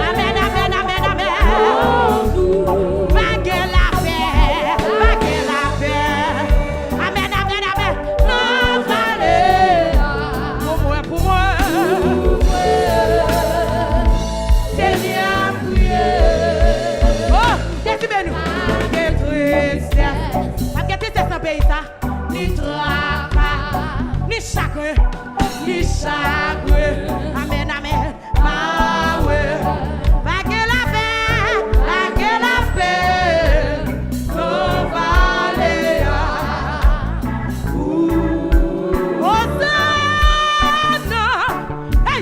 Amen, amen, amen, amen. Pas que la paix. Amen, amen, amen. Non vallée. Pour moi. Seigneur, priez. Oh, Jésus bénou. Quelle tristesse. Pas que tristesse dans le pays, ça. Ni tracas, ni chagrin, ni chagrin. Amen, amen. Ah ouais. Vague la paix, non vallée. Hosanna. Hey,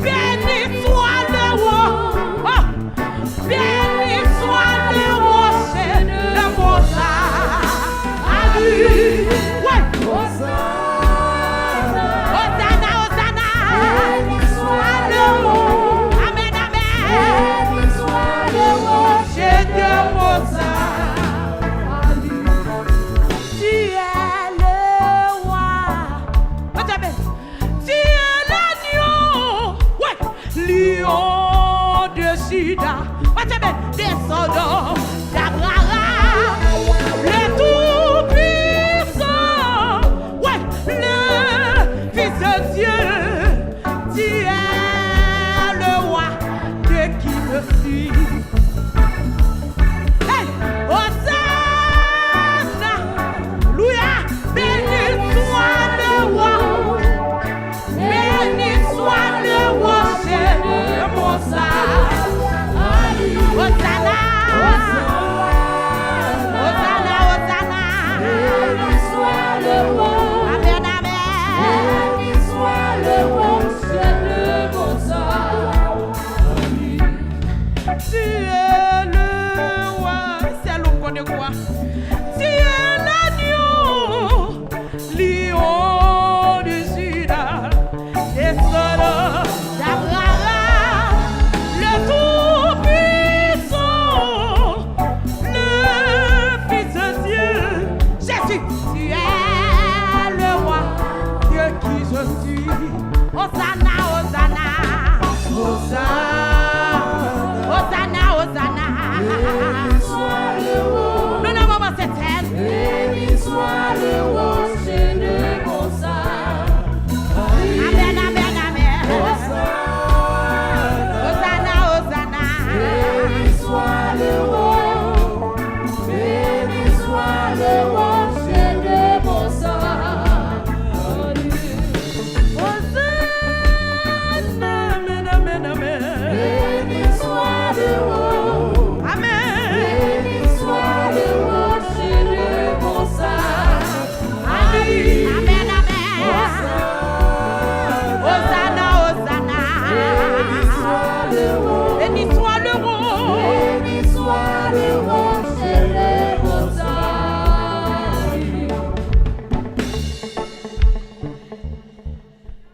béni soit le roi. Oh, béni soit le rocher de mon salut. Ouais. Hosanna, Hosanna.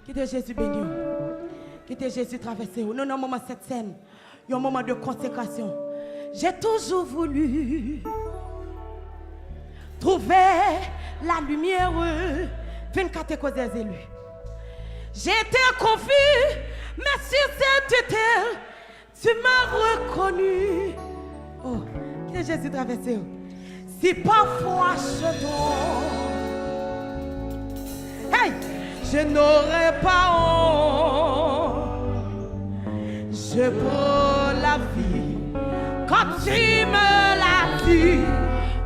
Quittez Jésus béni. Quittez Jésus traversé. Nous avons un moment cette scène. Il y a un moment de consécration. J'ai toujours voulu trouver la lumière. 24 causes élus. J'étais confus, mais sur cette terre, tu m'as reconnu. Oh, qui est Jésus traversé? Si parfois je tombe, hey, je n'aurai pas honte. Je prends la vie quand tu me l'as dit.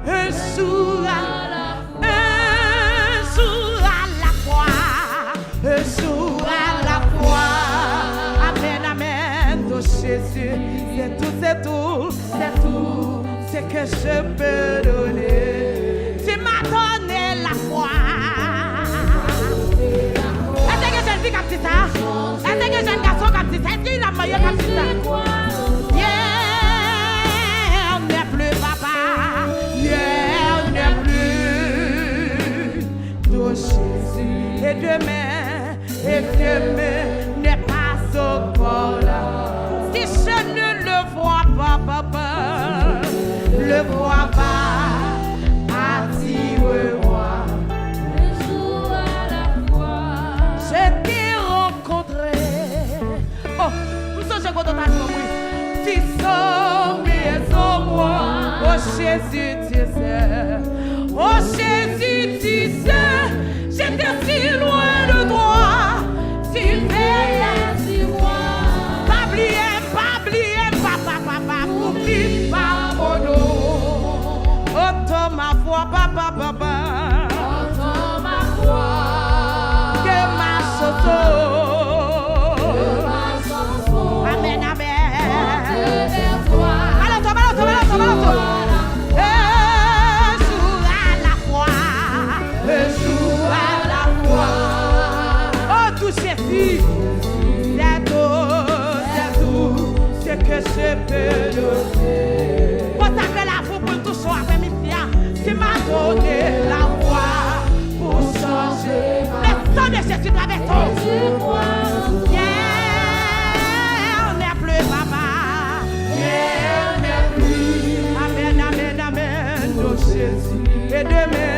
Un jour à la fois, un jour à la fois. Amen, amen. Oh Jésus, c'est tout ce que je peux donner. Tu m'as donné la foi. Est-ce que je vis comme ça? Est-ce que j'ai un garçon comme ça? Est-ce qu'il a maillot comme ça? On n'est plus papa. On n'est plus. Oh Jésus, et demain n'est pas encore là. Si je ne le vois pas, papa, le vois pas, attire-moi. Un jour à la fois, je t'ai rencontré. Oh, nous sommes contents de tu sommes en moi. Oh Jésus, tu sais. Oh Jésus, tu sais. J'étais si loin de toi. Tu veilles sur moi. Pas oublier, papa, oublie pas mon nom. Entends ma voix, papa. Entends ma voix. Que ma chanson. Amen. Vers toi. Alors, un jour à la fois. Oh, tout Jésus, c'est tout ce que je peux donner. Pour ça que la foi pour tout soir, tu m'as donné la voix pour changer. Le sang de Jésus traverse. On n'est plus papa. On n'est plus. Amen. Oh Jésus, et demain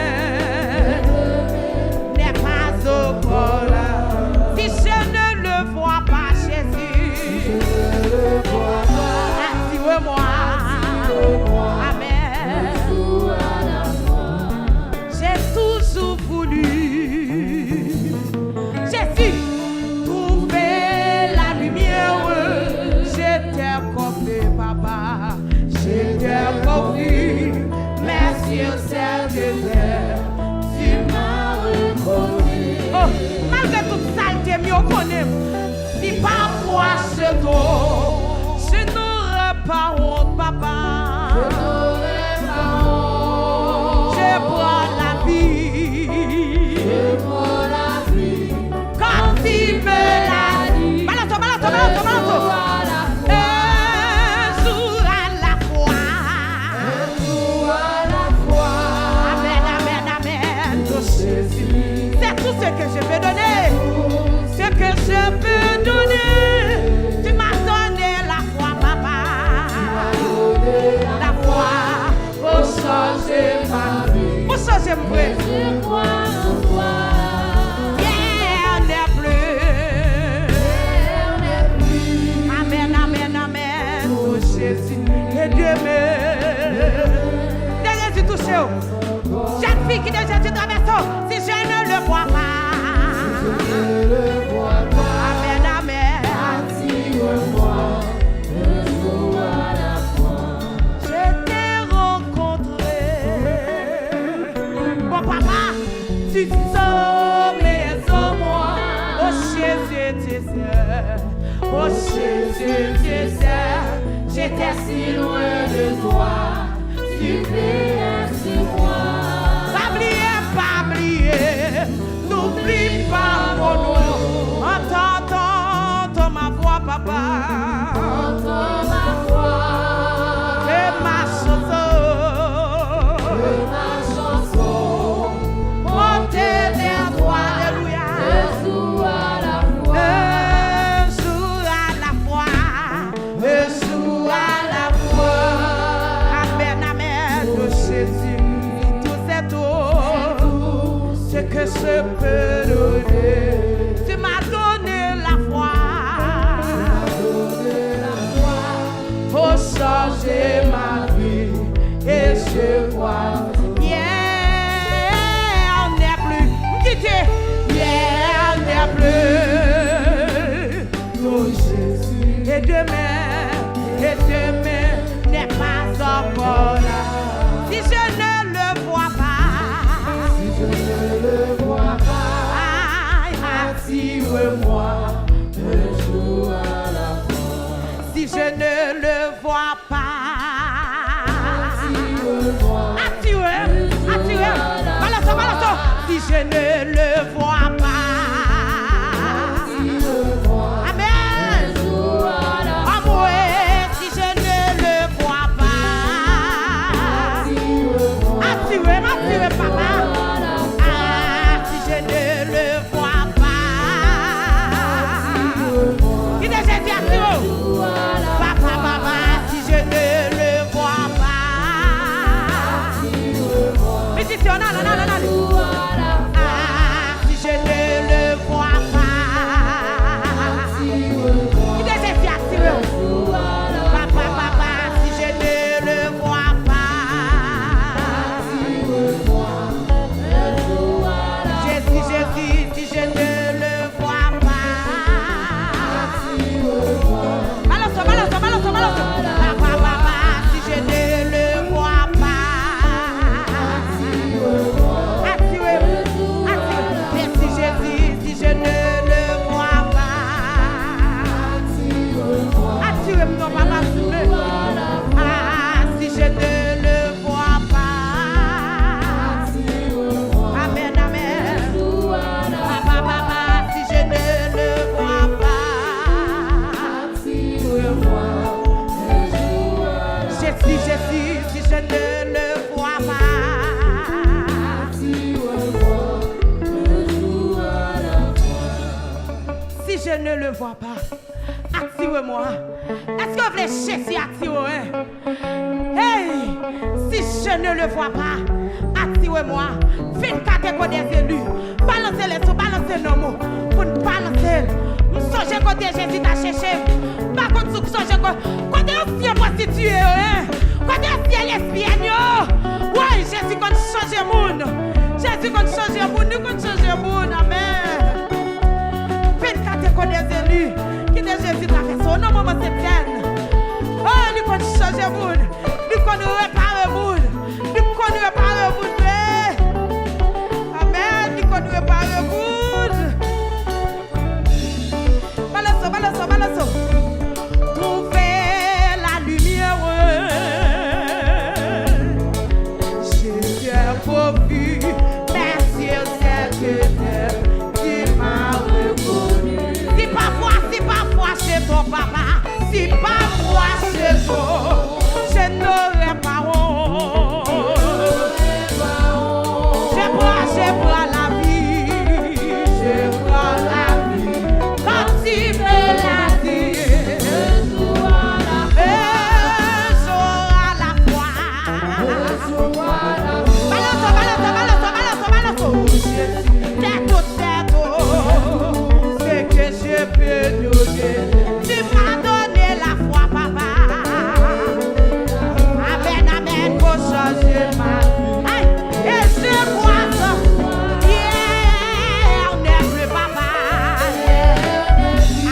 n'est pas encore là. Si je ne le vois pas, Jésus, attire-moi. Amen. J'ai toujours voulu, Jésus, trouver la lumière. J'étais confus, papa. J'étais confus, mais sur cette terre, tu m'as reconnu. Oh, malgré toute saleté, mieux on connaît. Si parfois je tombe, je n'aurai pas honte, papa. Je n'aurai pas honte. Je prends la vie. Quand il me l'a dit. Balato. Un jour à la fois. Amen. Oh Jésus, c'est tout ce que je peux donner. Ce que je peux donner. Tu m'as donné la foi, papa. La foi pour changer ma vie. Pour changer mon frère. Je crois en toi. On n'est plus. Amen. Oh Jésus, et demain. Jésus touché. Jeune fille qui de Jésus traverse. Si je ne le vois pas. Amen. Attire-moi. Un jour à la fois. Je t'ai rencontré. Bon papa, tu sommes en moi. Oh Jésus, tu sais. Oh Jésus, tu sais. J'étais si loin de toi. Tu veilles sur moi. Pas oublier, n'oublie pas mon nom. Entends ma voix, papa. Entends ma voix. Que ma chanson. le vois pas, attire-moi. Est-ce que vous voulez Jésus attirer? Hey, si je ne le vois pas, attire-moi. 24 des élus. Balancez les sous, balancez nos mots. Pour nous balancer. Nous songez côté Jésus t'a cherché. Par contre, nous songez côté ancien prostitué. Côté ancien lesbienne. Ouais, Jésus compte changer le monde. Jésus compte changer le monde. Nous compte changer le monde. Amen. 24 des élus. Qui de Jésus t'a fait son nom, maman Septième. Oh, nous compte changer le monde. Nous compte réparer le monde. Nous compte réparer le monde. Amen. Nous compte réparer le monde. Balance, balance, balance. Trouvez la lumière. J'ai pourvu. Merci au Seigneur qui m'a reconnu. Si parfois chez ton papa, si parfois chez toi, je n'aurai pas honte. Je prends la vie, je prends la vie. Quand tu me l'as dit, je serai la foi. Balance, balance, balance, balance, balance. C'est tout, c'est que je peux donner. Tu m'as donné la foi, papa. Amen, amen, pour changer ma vie. Hey, et je crois que hier, on n'est plus papa.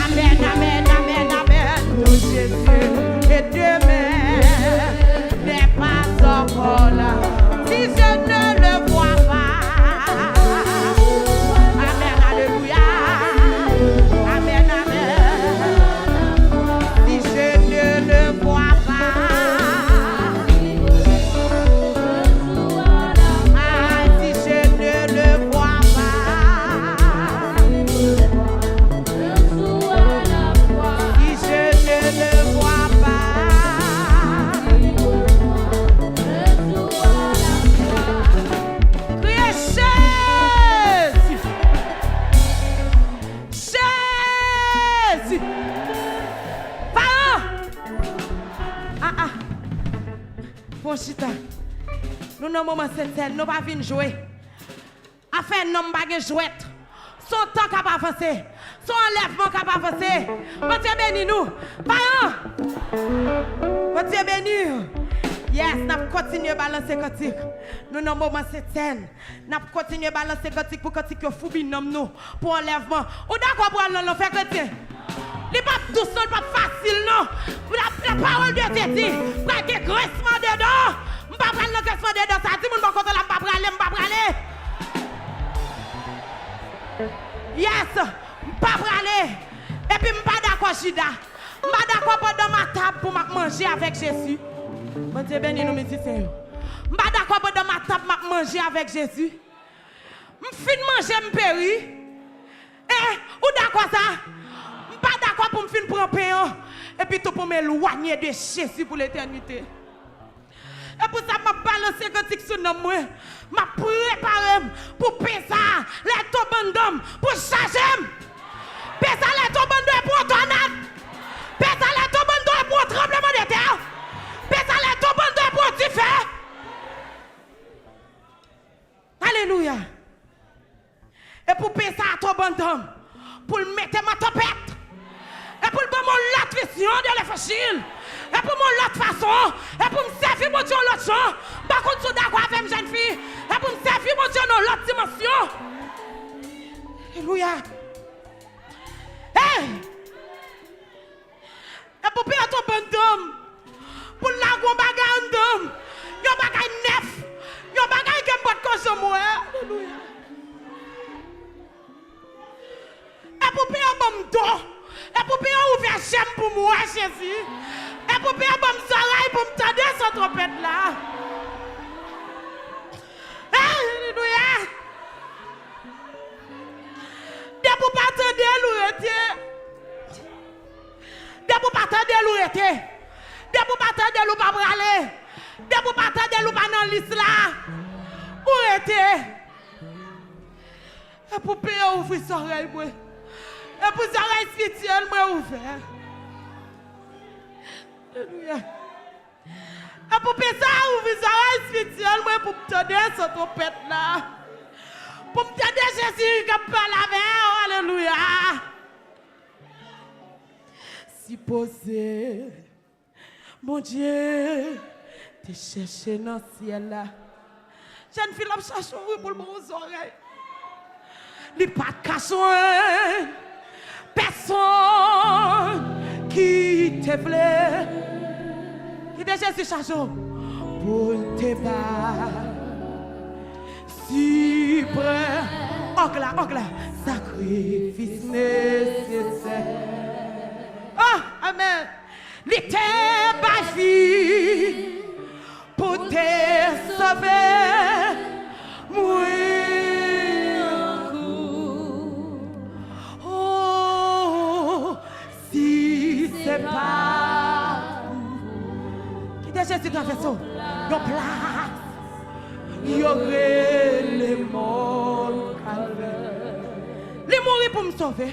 Amen, amen, amen, amen, pour Jésus. Et demain n'est pas encore là. Si je ne le vois pas. Amen, alléluia. Amen, amen. Si je ne le vois pas. Ah, si je ne le vois pas. Si je ne le vois pas. Criez Jésus. Jésus. Parents. Ah. Bon chita. Nous n'avons moment sincère, nous pas venir jouer. Afin nous pas jouer. Son temps qui va avancer. Son enlèvement qui va avancer. Bon Dieu béni nous. Parents. Bon Dieu béni. Yes, nous continuons à balancer cantique. Nous n'avons moment sincère. Nous continuons à balancer cantique pour cantique fou binom nous pour enlèvement. Ou d'accord pour nous faire cantique. Ce n'est pas tout seul, pas facile, non. La parole de Dieu dit, pas de graissement dedans. Je ne vais pas prendre le graissement dedans. Ça dit, je ne vais pas aller. Yes, je ne vais pas aller. Et puis, je ne suis pas d'accord, Jida. Je ne suis pas d'accord pendant ma table pour manger avec Jésus. Bon Dieu béni nous, mes frères. Je ne suis pas d'accord pendant ma table pour manger avec Jésus. Je finis manger, je péris. Eh, ou d'accord ça? Pas d'accord pour me faire prendre pain et puis tout pour m'éloigner de Jésus pour l'éternité. Et pour ça, je balance cantique sur nous, je prépare pour payer ça, les tobandom, pour charger. Payer ça, les tobandom pour tornade. Payer ça, les tobandom pour tremblement de terre. Payer ça, les tobandom pour du feu. Alléluia. Et pour payer ça, tobandom, pour mettre ma tempête. Et pour mon l'autre vision de l'évangile. Et pour mon l'autre façon. Et pour me servir mon Dieu l'autre genre. Par contre, je suis d'accord avec une jeune fille. Et pour me servir mon Dieu dans l'autre dimension. Alléluia. Hey! Et pour payer ton bon d'homme. Pour la gros bagaille d'homme. Yon bagaille neuf. Yon bagaille qui me botte comme ça moi. Alléluia. Et pour payer un bon d'homme. Et pour payer ouvert j'aime pour moi, Jésus. Et pour payer un bon soleil pour me tendre cette trompette là. Alléluia. De pour pas attendre l'oureté. De pour pas attendre l'oureté. De pour pas attendre l'ou pas braler. De pour pas attendre l'ou pas dans liste là. Oureté. Et pour payer ouvrir soleil moi. Et pour ça, oreille spirituelle, moi ouvert. Alléluia. Et pour ça, ouvrir ça, oreille spirituelle, moi pour me tenir sur ton pète là. Pour me tenir Jésus qui parle avec. Alléluia. Si posé, mon Dieu, te cherché dans le ciel là. Jeune fille, je cherche pour le bon oreille. Il n'y a pas de cachot. Personne qui te plaît. Qui te Jésus cherche pour te battre. Si près, ogla, sacrifice nécessaire. Oh, amen. Il était bâti pour te sauver. Oh, si c'est pas qui t'a Jésus dans fait ça, nos places, il y aurait les morts calvaires. Les mourir pour me sauver.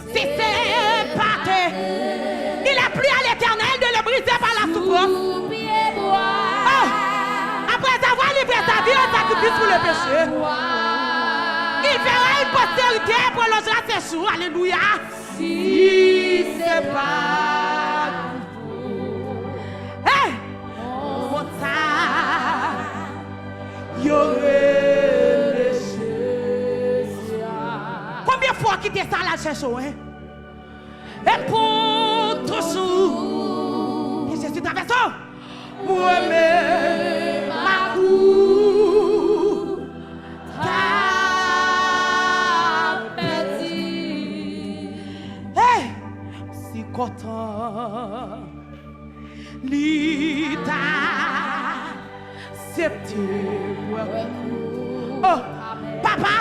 Si c'est pas il est plus à l'éternel de le briser par la souffrance. Oh, après avoir livré sa vie en sacrifice pour le péché, il verra une postérité et prolongera ses jours. Alléluia. Si c'est pas hey, pour ça, il y aurait les choses. Combien de fois quitter ça là, chercher, hein? Et pour toujours, et Jésus t'avait ça, moi-même, ma cour, ta petit. Hey, si content, l'ita, septembre. Oh, papa,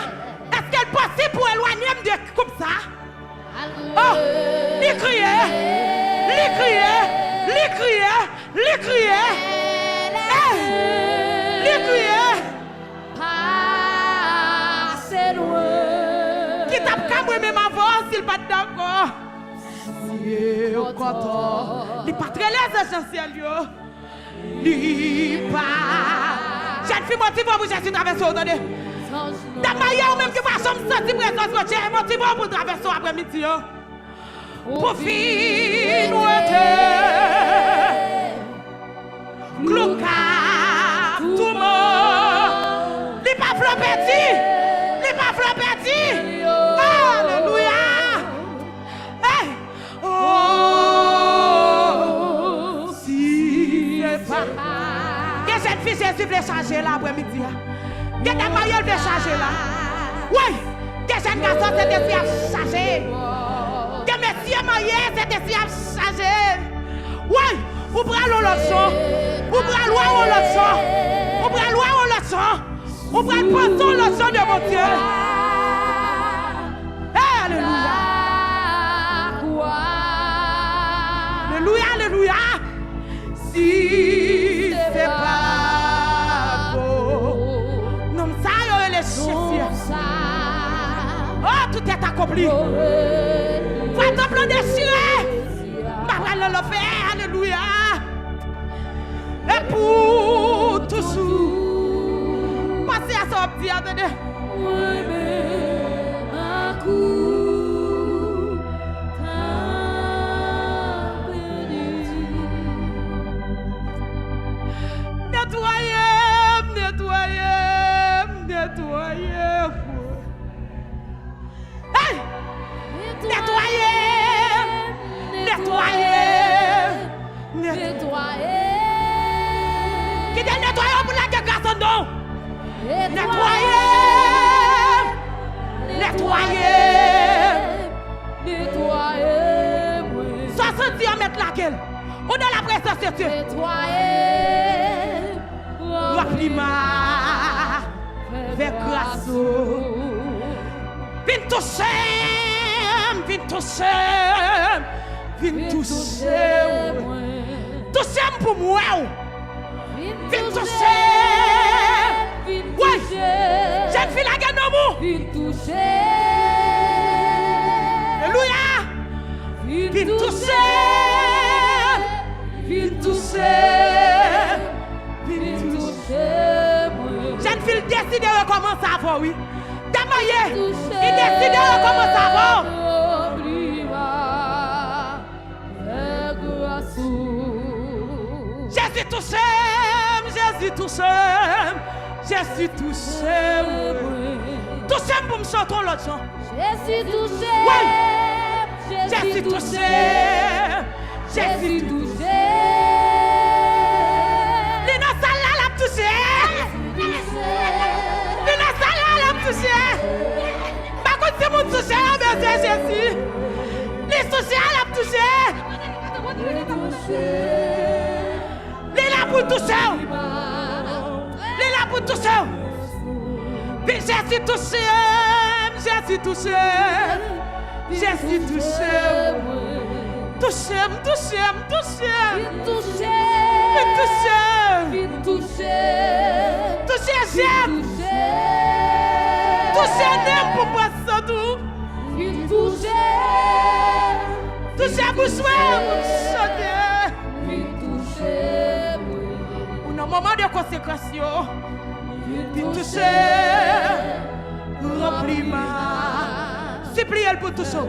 est-ce qu'elle est possible pour éloigner de comme ça? Oh, les crier, les crier, les crier, les crier, les crier. Passez loin. Qui tape comme même avant s'il pas d'accord. Si au content, il pas très les essentiels yo. Il pas. Jeune fille motive pour Jésus traverser attendez. D'ailleurs, même qui va me sentir présence, mon Dieu, motive pour traverser après-midi. Pour finir, Glouka, tout le monde. Il n'est pas flopéti. Il n'est pas flopéti. Alléluia. Hey. Oh, si c'est pas. Que cette fille Jésus veut changer là après-midi. Que des maillots veut changer là. Oui. Que jeune garçon c'est des filles à changer. Que messieurs maillés c'est des filles à changer. Oui. Vous prenez l'autre son. Vous prenez loin l'autre son. Vous prenez loin l'autre son. Vous prenez le l'autre son de mon Dieu. Alléluia. Alléluia, alléluia. Si c'est pas beau, non, ça y est les chiens. Oh, tout est accompli. Faut ton plan déchiré. Ma le faire, alléluia. Et pour toujours, passez à son petit, attendez. Qui dit nettoyer pour la garçon non. Nettoyer. Nettoyer. 60 diamètres laquelle. On a la présence de Dieu. Nettoyer. Remplis-moi. Avec grâce. Viens toucher. Touchez pour moi. Viens toucher. Oui. Jeune fille la gagne au mot. Viens toucher. Viens toucher. Viens toucher. Jeune fille décide de recommencer avant, oui. Demain, il décide de recommencer avant. Jésus touché, Jésus touché, Jésus touché. Touché pour me chanter l'autre chant. Jésus touché. Oui. Jésus touché, Jésus touché. Lina Sala l'a touché. Lina Sala l'a touché. Par contre, c'est mon touché, mais c'est Jésus. Les touchés l'a touché. Lila pour toucher. Lila pour toucher. Jésus touché, Jésus touché. Jésus touché. Touché, touché, touché. Touché. Touché. Touché, j'aime. Touché, n'aime pour moi ça tout. Touché. Touché, bouche-moi, Touché. un moment de consécration. Puis touché. Remplis-moi. Supplie-le pour toucher.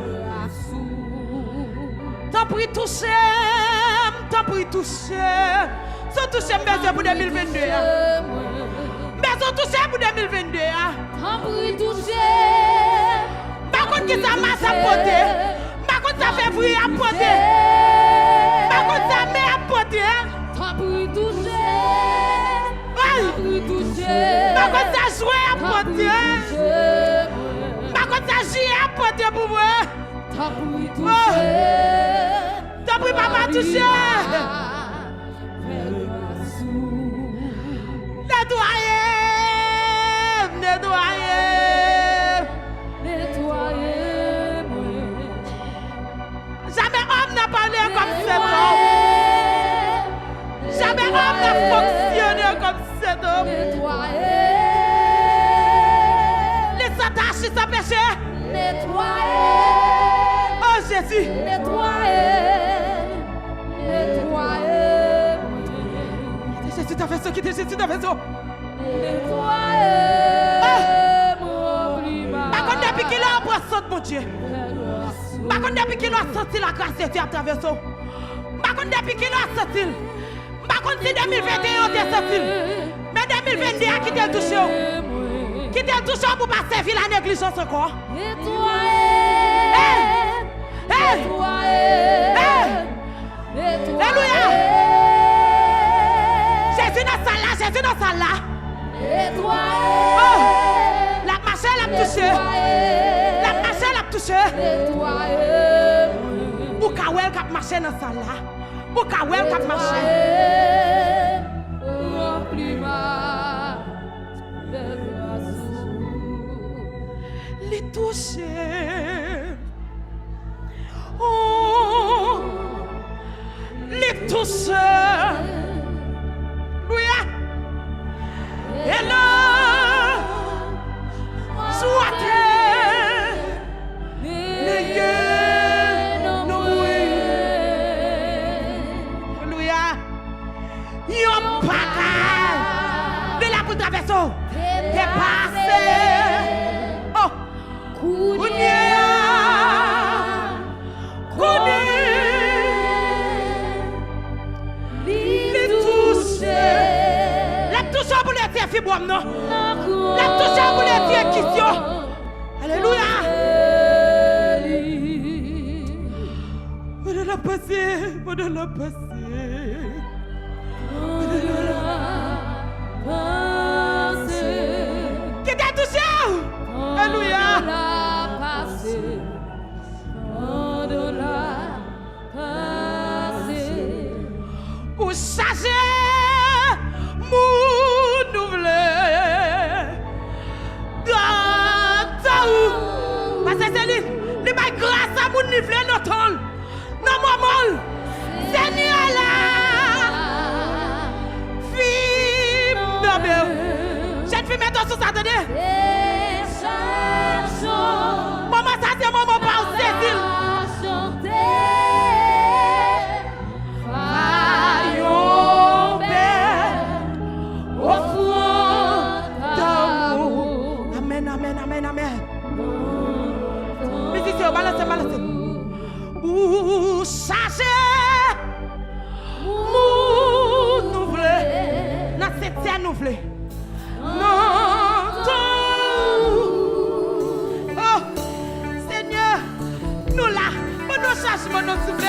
T'en prie toucher. T'en prie toucher. Sans toucher, besoin pour 2022. Besoin toucher pour 2022. T'en prie toucher. Par contre, qui ça masse à porter. Par contre, ça fait bruit à porter. Par contre, ça met à porter. T'en prie toucher. Oui. T'en prie toucher. Par contre, ça joue à porter. Par contre, ça joue à porter pour moi. T'en prie toucher. T'en prie, papa, toucher. Nettoyez-moi. Jamais homme n'a parlé comme cet homme. Jamais homme n'a fonctionné comme cet homme. Nettoyez. Les attaches sans péché. Nettoyez. Oh Jésus. Nettoyez. Jésus t'a fait ça, quitte Jésus t'a fait ça. Par contre, depuis qu'il a embrassé mon Dieu. Par contre, depuis qu'il a senti la grâce de Dieu à travers ça. Par contre, depuis qu'il a senti. Par contre, si 2021 t'es senti. Mais 2022 qui t'a touché. Qui t'a touché pour pas servir la négligence encore. Alléluia. Jésus dans sa là, Jésus dans sa là. La machine l'a touché. La machine l'a touché. Ou kawel kap marché dans sa là. Ou kawel kap marché. Les toucher. Oh, les toucher. Louia. Et là, soit Alléluia. Yon pas de la pour traverser. T'es passé. Oh, Kounia. Les toucher. Les toucher pour les tiens fibrom non. Les toucher pour les tiens question. Alléluia. Pour de la passer, pour de la passer. Qui t'a touché? Alléluia. Pour changer mon nouvel parce que c'est lui qui va grâce à mon niveau notre non maman Seigneur là fille bébé cette fille met sur ça attendez maman ça c'est maman pas Cécile aller. Non, oh, Seigneur, nous là, pour nous chercher mon souffle.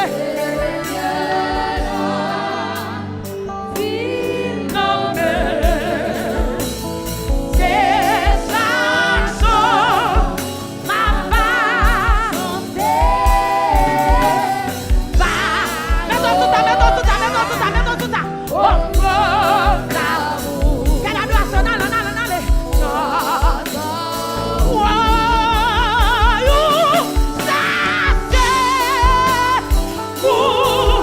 Oh!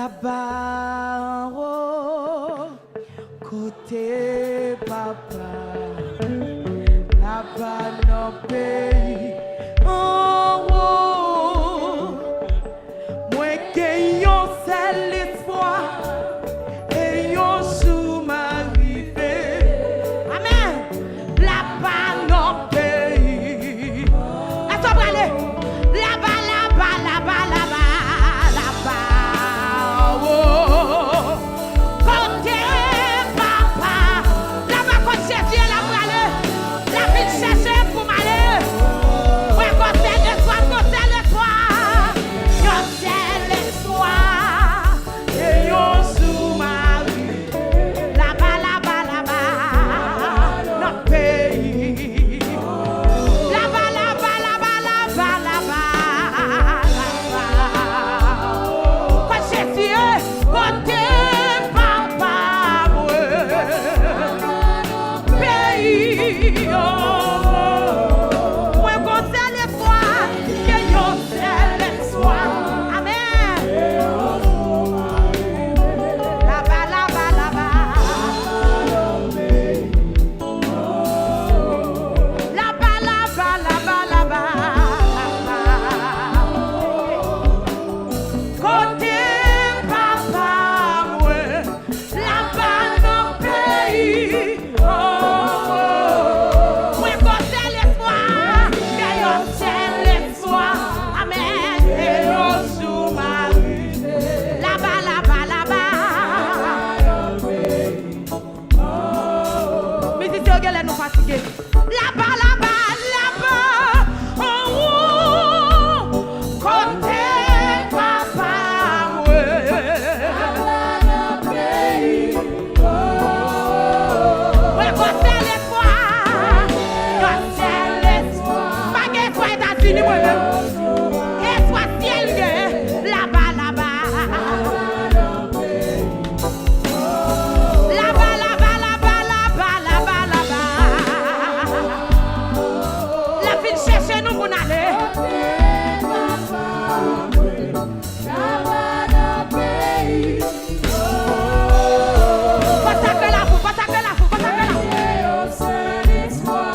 là-bas en haut, côté papa, là-bas dans le pays en haut, moi gagnons seul l'espoir et yon sous ma rivée. Amen. Là-bas dans le pays. Est-ce qu'on aller? Là-bas, là-bas, là-bas, là-bas, là-bas. Oh, côté papa, là-bas, côté Dieu, là-bas, la vie chercher pour m'aller. Ouais, côté de toi, côté de toi. Yon c'est l'espoir et yon sous ma rivée. Là-bas, là-bas, là-bas, notre pays. Là-bas, là-bas, là-bas, là-bas, là-bas, là-bas. Côté Dieu, côté papa, pays. Ouais, côté l'espoir, que yon c'est l'espoir. Amen. Là-bas, là-bas, là-bas. Là-bas, là-bas, là-bas, là-bas, là-bas. Côté papa, ouais, là-bas dans le pays. Oh, ouais, côté l'espoir, que yon c'est l'espoir. Amen. Et yon sous ma rue. Là-bas, là-bas, là-bas. Mais si c'est que nous fatigués. Là-bas, là-bas, là-bas. Oh, côté papa, ouais. Ouais, côté l'espoir. Côté l'espoir. Pas qu'espoir États-Unis, moi-même. Espoir ciel, là-bas, là-bas. Là-bas, là-bas, là-bas, là-bas, là-bas, là-bas. La ville cherche nous pour aller. Consacre la foule, consacre la foule, consacre la foule.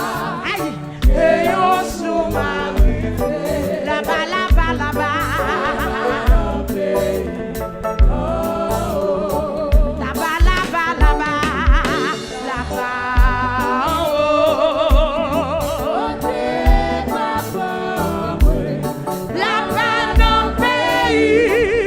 Aïe. Et yon sous ma rue. Là-bas, là-bas, là-bas. Là-bas, là-bas, là-bas. Là-bas. Là-bas dans le pays.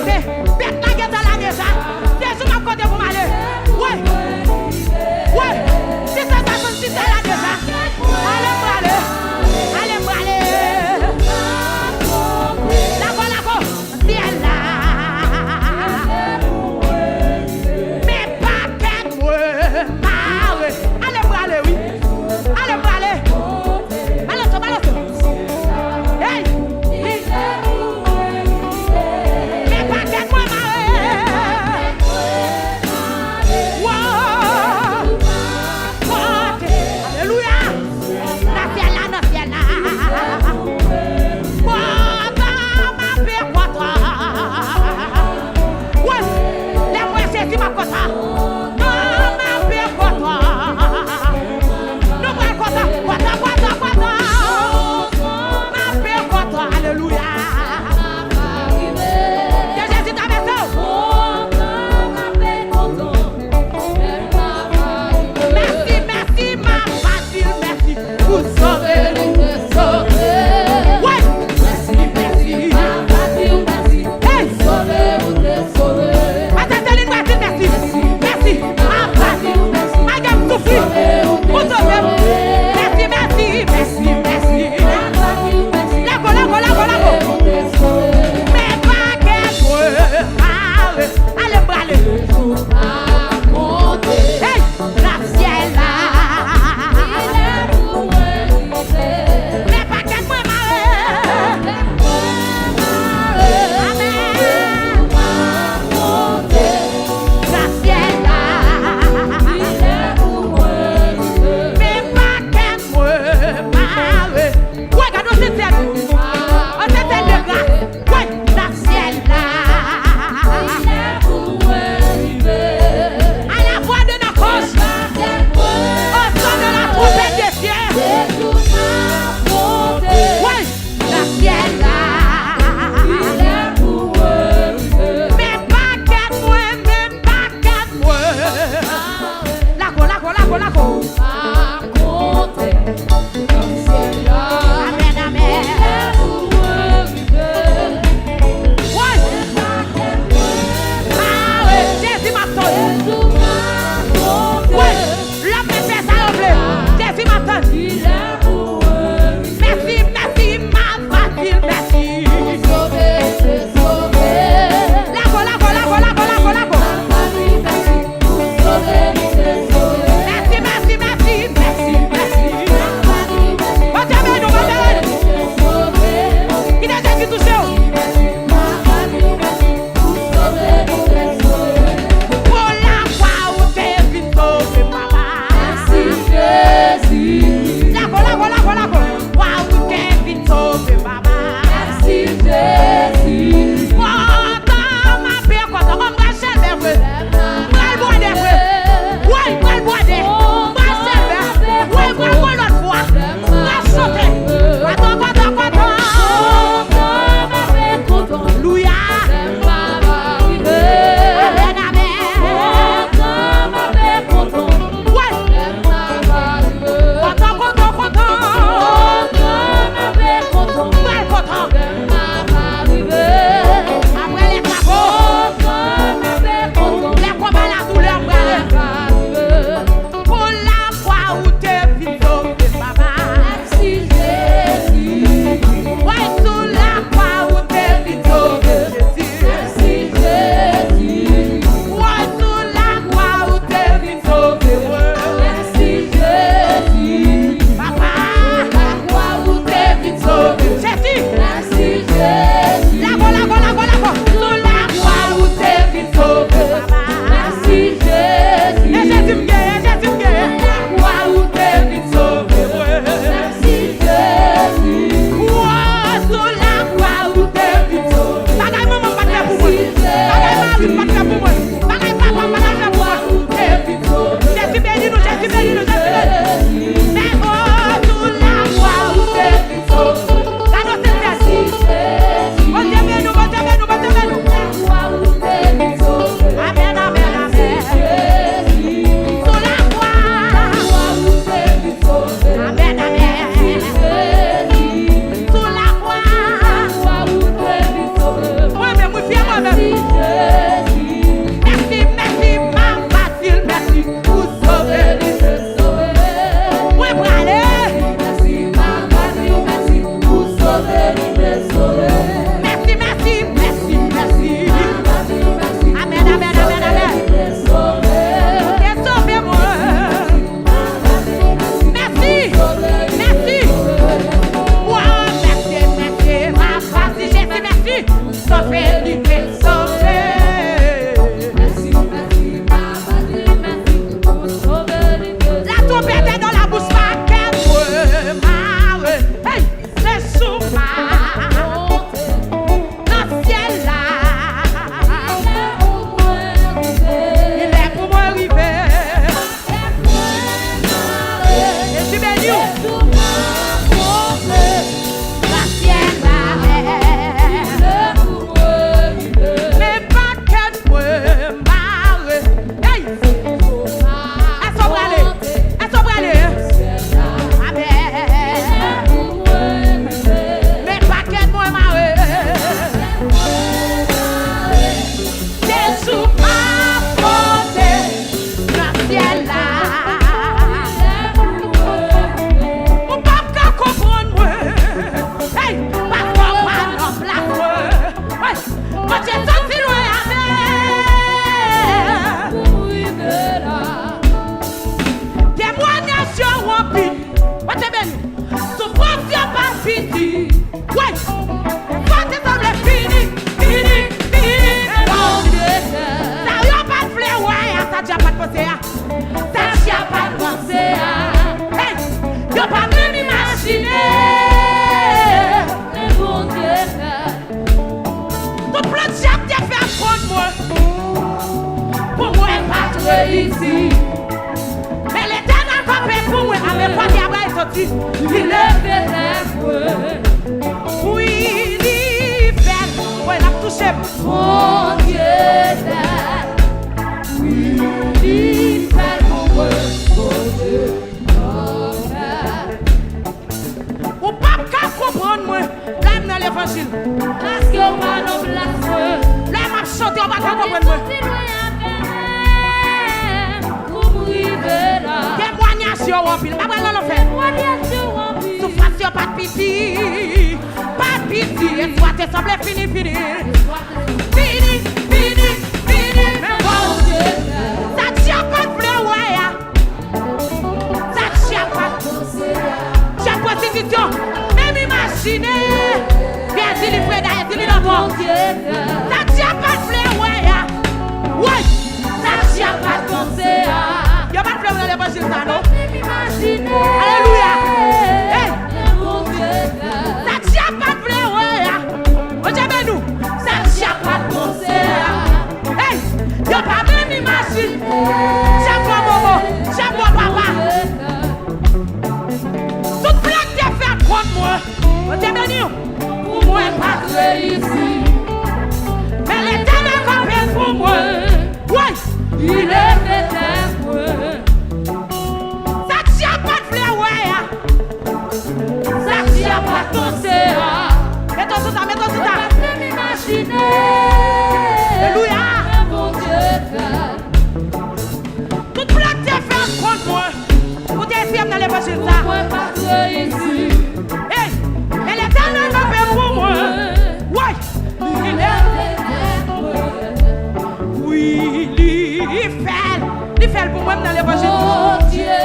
côté. Bête la guette là déjà. Des m'a côté pour m'aller. Ouais. Ouais. Si ça comme si ça là déjà. Allez m'aller. Allez m'aller. La go. Ciel là. Mais pas qu'elle moi. Allez m'aller oui. Allez m'aller. Balance. Hey. Mais pas qu'elle moi. diable te fait contre moi. Pour moi, pas réussi. Mais l'éternel va payer pour moi. Avec quoi diable est sorti. Il est fait pour moi. Oui, il fait. Oui, il a touché. Mon Dieu, oui, il fait pour moi. Mon Dieu, ou pas qu'à comprendre moi. Là, dans l'évangile. parce qu'on va nous placer. Là, m'a chanté, on va pas comprendre moi. Témoignage sur Wapil. Pas vrai, non, fait. Souffrance sur pas de pitié. Pas de pitié. Et toi, t'es semblé fini. Fini. Mais bon, ça tient pas de bleu, ouais. Ça tient pas de j'ai prostitution. Même imaginer. Bien dit, les frères d'ailleurs, dis-le d'abord. Ça tient pas de bleu, ouais. Ouais. Ça tient pas de penser. Y'a pas de fleurs dans l'évangile, ça, non? Alléluia! Hey! Ça tient pas de fleurs, ouais! Oh, j'aime nous! Ça tient pas de pensée! Hey! Y'a pas même imagine! J'aime moi, maman! J'aime moi, papa! Toute blague t'es faite contre moi! Oh, j'aime nous! Pour moi, pas réussi! Mais l'éternel va faire pour moi! Ouais! Il est fait pour moi. Ça tient pas de fleurs, ouais! Ça tient pas de penser. Mets-toi sous ça, mets-toi sous ça! Même imaginer. Alléluia! Mon Dieu, Toute blague t'es faite contre moi! Pour t'essayer dans l'évangile, ça! moi pas réussi. Hey! Mais l'éternel va faire pour moi! Ouais! Il est... Oui, il fait pour moi dans l'évangile. Mon Dieu,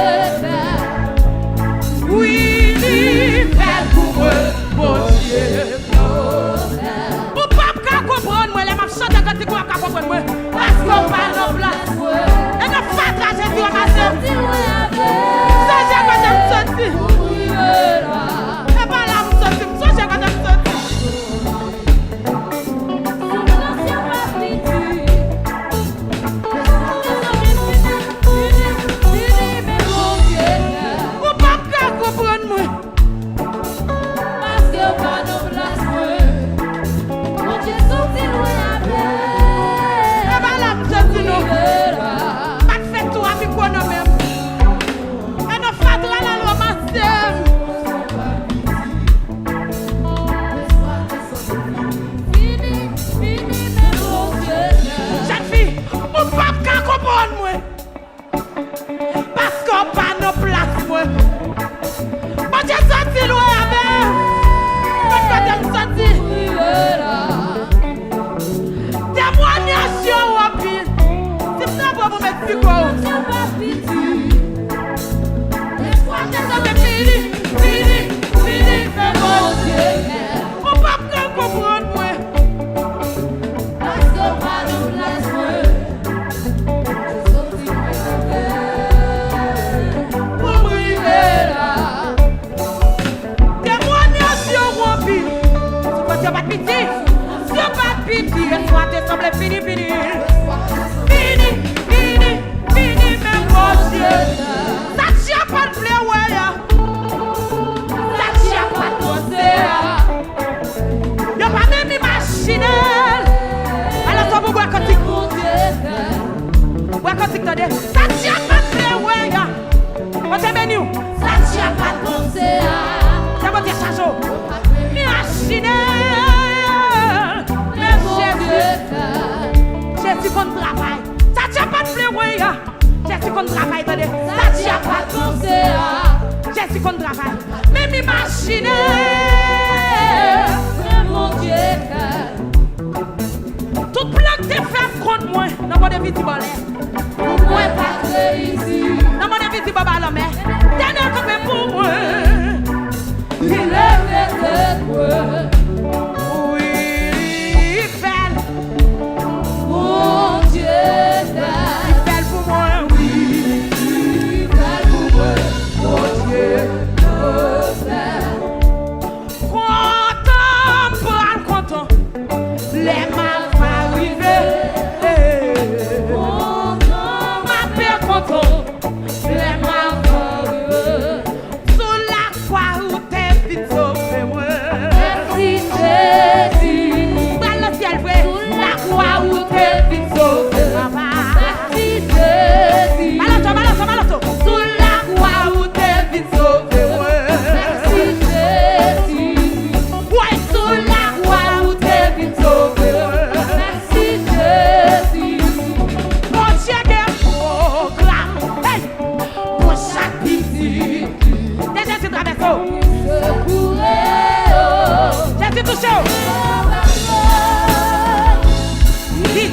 Oui, il fait pour moi. Mon Dieu. Ou pas qu'à comprendre moi, les m'as chanté quand tu crois qu'à comprendre moi. Parce qu'on parle en place. Et nous faisons la Jésus, on va se dire. Ça, j'ai quand même sorti. Et pas là, vous sortez. Ça, j'ai quand même sorti. Ou pas qu'à comprendre moi. Et pas là, vous sortez nous. Pas de fait tout avec quoi nous-mêmes. Et nous faisons la romance. Jeune fille, ou pas qu'à comprendre moi. Parce qu'on pas nos places moi. Moi j'ai sorti loin avec. Moi j'ai sorti. Témoignage sur Wapil. C'est ça pour vous mettre plus quoi. Ça me fini, mais bon Dieu. Ou pas qu'à comprendre moi. Pour m'arriver là. Témoignage sur Wapil. Si tu n'as pas de pitié, si tu n'as pas de pitié, toi tu sembles fini. Fini, mais bon Dieu. Ça tient pas de fleur, ouais. Ça tient pas de pensée. Y'a pas même imaginel. Alors, ça vous voit quand tu t'as ça tient pas de fleur, ouais. On t'aime nous. Ça tient pas de pensée. Ça va dire chacho. Imaginel. Mais Jésus qu'on travaille. Ça tient pas de fleur, ouais. Jésus qu'on travaille, attendez. Ça tient pas de pensée. Jésus qu'on travaille. Même imaginez. Mon Dieu, Toute blague t'es fait contre moi. Dans mon invisible. pour moi pas réussi. Dans mon invisible, mais dernier copain pour moi. Il est fait pour moi. Oui, il fait. Mon Dieu, Il fait pour moi. Oui, il fait pour moi. Mon Dieu, content, pas content. Les malfaits.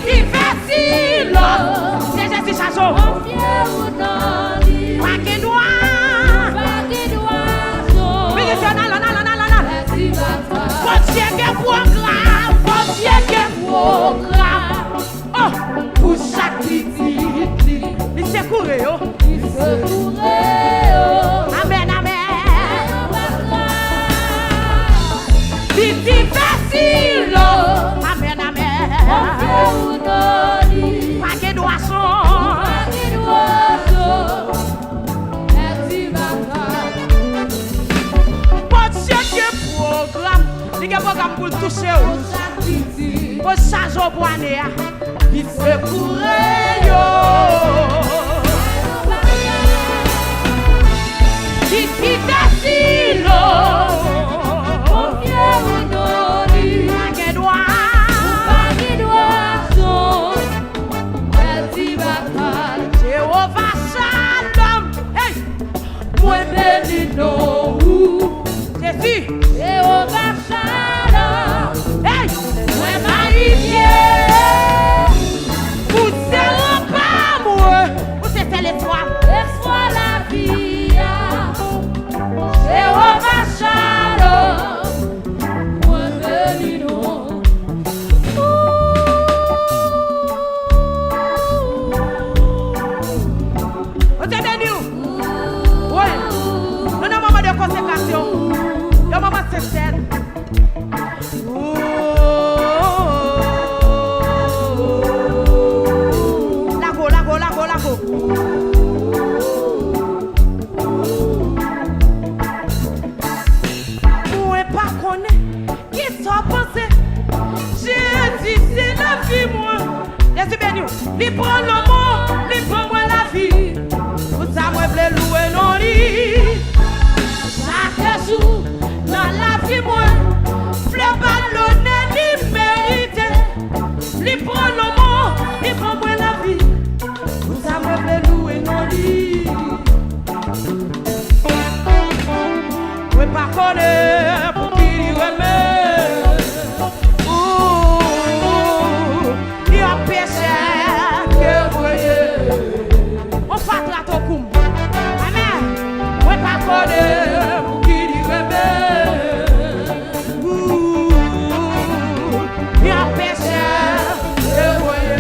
Viti facile. C'est Jésus Chazo. Pas que doit. Mais c'est non. Bon Dieu qui programme. Bon Dieu qui programme. Oh, pour chaque critique. Il s'est couru. Amen, amen. Viti facile. Amen, amen. Pas que doit son. Il y a un programme pour toucher. Pour changer au bois, il fait courir. Il fait facile. Jéhovah Shalom. Hey! Moi béni non. Jésus. Jéhovah Shalom. Hey! Moi magnifié. Vous serez pas moi. Vous c'est l'étoile. Laisse-moi la vie. Jéhovah Shalom. Moi béni non. Vous êtes béni. Oui. Nous avons un moment de consécration. Il y a un moment sincère. Lago. Moi pas connaît qui s'en pensé. J'ai dit c'est la vie moi. Laissez bien nous. Il prend le mot, il prend moi la vie. Vous ça moi voulez louer non lit. Chaque jour dans la vie moi, fleur ballonné ni mérité. Il prend le mot, il prend moi la vie. Vous ça moi voulez louer non lit. Vous pas connaître pour qui il remet. Il y a péché que vous voyez. On fait la tocoum. Amen. Vous pas connaître pour qui il remet. Il y a péché que vous voyez.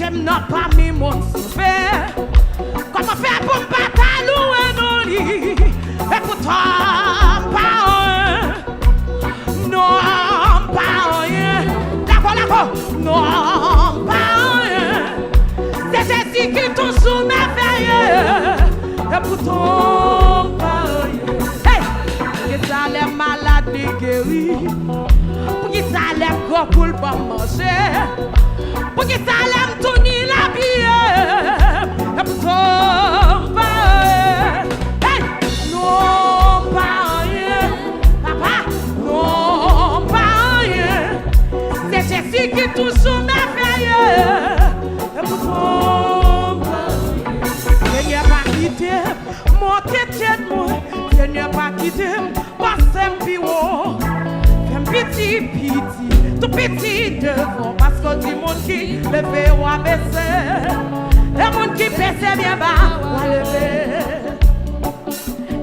m'aime non pas mi mon souffert. Comment faire pour me battre loin dans lit? Et pourtant, pas un. Non, pas rien. D'accord, non, pas rien. C'est Jésus qui tout sous mes veilles. Et pourtant, pas rien. Hey! Pour qui ça les malades guéris? Pour qui ça les gros pour le bon manger? Pour qui ça les tourner la vie? Et pourtant, pas rien. Hey! Non, pas rien. Papa, non, pas rien. C'est Jésus qui tout sous mes veilles. Et pourtant, pas rien. Seigneur, pas quitter, monter tête moi. Seigneur, pas quitter, passer un bureau. Un petit, tout petit devant. Parce que du monde qui levé ou abaissé. Le monde qui baisse bien bas ou levé.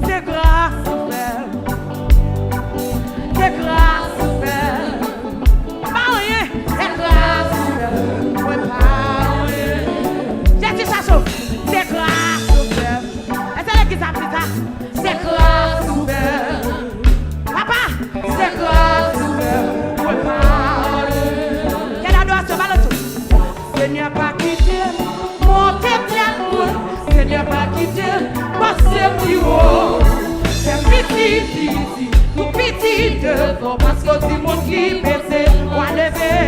C'est grâce au Père. C'est grâce au Père. Pas rien. C'est grâce au Père. Ouais, pas rien. J'ai dit ça chaud. C'est grâce au Père. Est-ce que qui s'appelle ça? C'est grâce au Père. Papa, c'est grâce au Père. Ouais, pas rien. Quelle adoration, baloto. Seigneur, pas quitter. Montez bien pour. Seigneur, pas quitter. Passez plus haut. C'est petit, tout petit devant. Parce que c'est mon qui baisse ou à lever.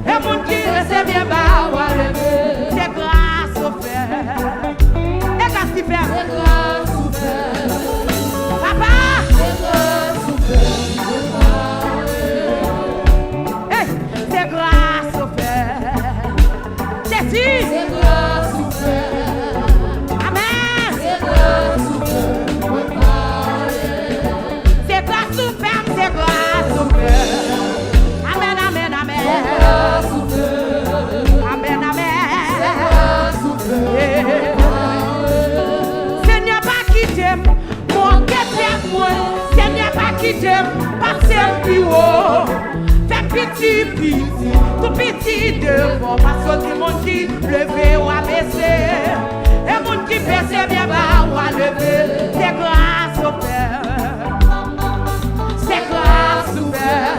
Et mon qui reste bien bas ou à lever. C'est grâce au Père. Et grâce qui fait. C'est grâce au Père. Papa. C'est grâce au Père. Hey, c'est grâce au Père. Jésus. C'est grâce au Père. Amen. C'est grâce au Père. C'est grâce au Père. C'est grâce au Père. Amen, amen, amen. C'est grâce au Père. Amen, amen. C'est grâce au Père. Seigneur, pas quitter mon quatrième point. Seigneur, pas quitter passer plus haut. Fais petit, tout petit devant. Parce que c'est mon qui levé ou abaissé. Et mon qui baisse bien bas ou à lever. C'est grâce au Père. C'est grâce au Père.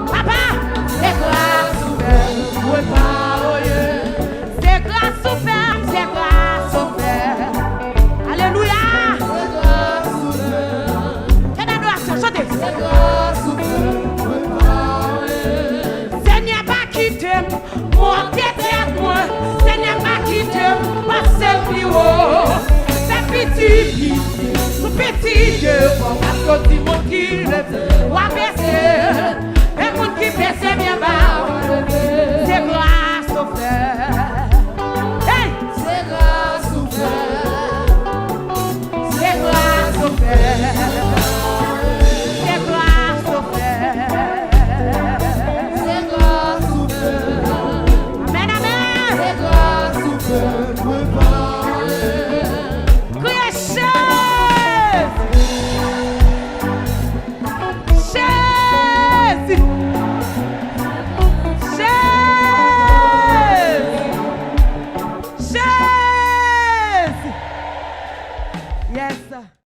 Papa, c'est grâce au Père. Oui, parole. C'est grâce au Père. C'est grâce au Père. Alléluia. C'est grâce au Père. Quelle adoration, chantez. C'est grâce au Père. Oui, parole. Seigneur, pas quitter. Montez tête moi. Seigneur, pas quitter. Passez plus haut. C'est petit, tout petit devant. Parce que c'est mon qui lève ou abaissé. Et mon qui baisse bien bas. C'est grâce au Père. Hey! C'est grâce au Père. C'est grâce au Père. C'est grâce au Père. C'est grâce au Père. Amen, amen. C'est grâce au Père. Criez Jésus. Jésus. Yes.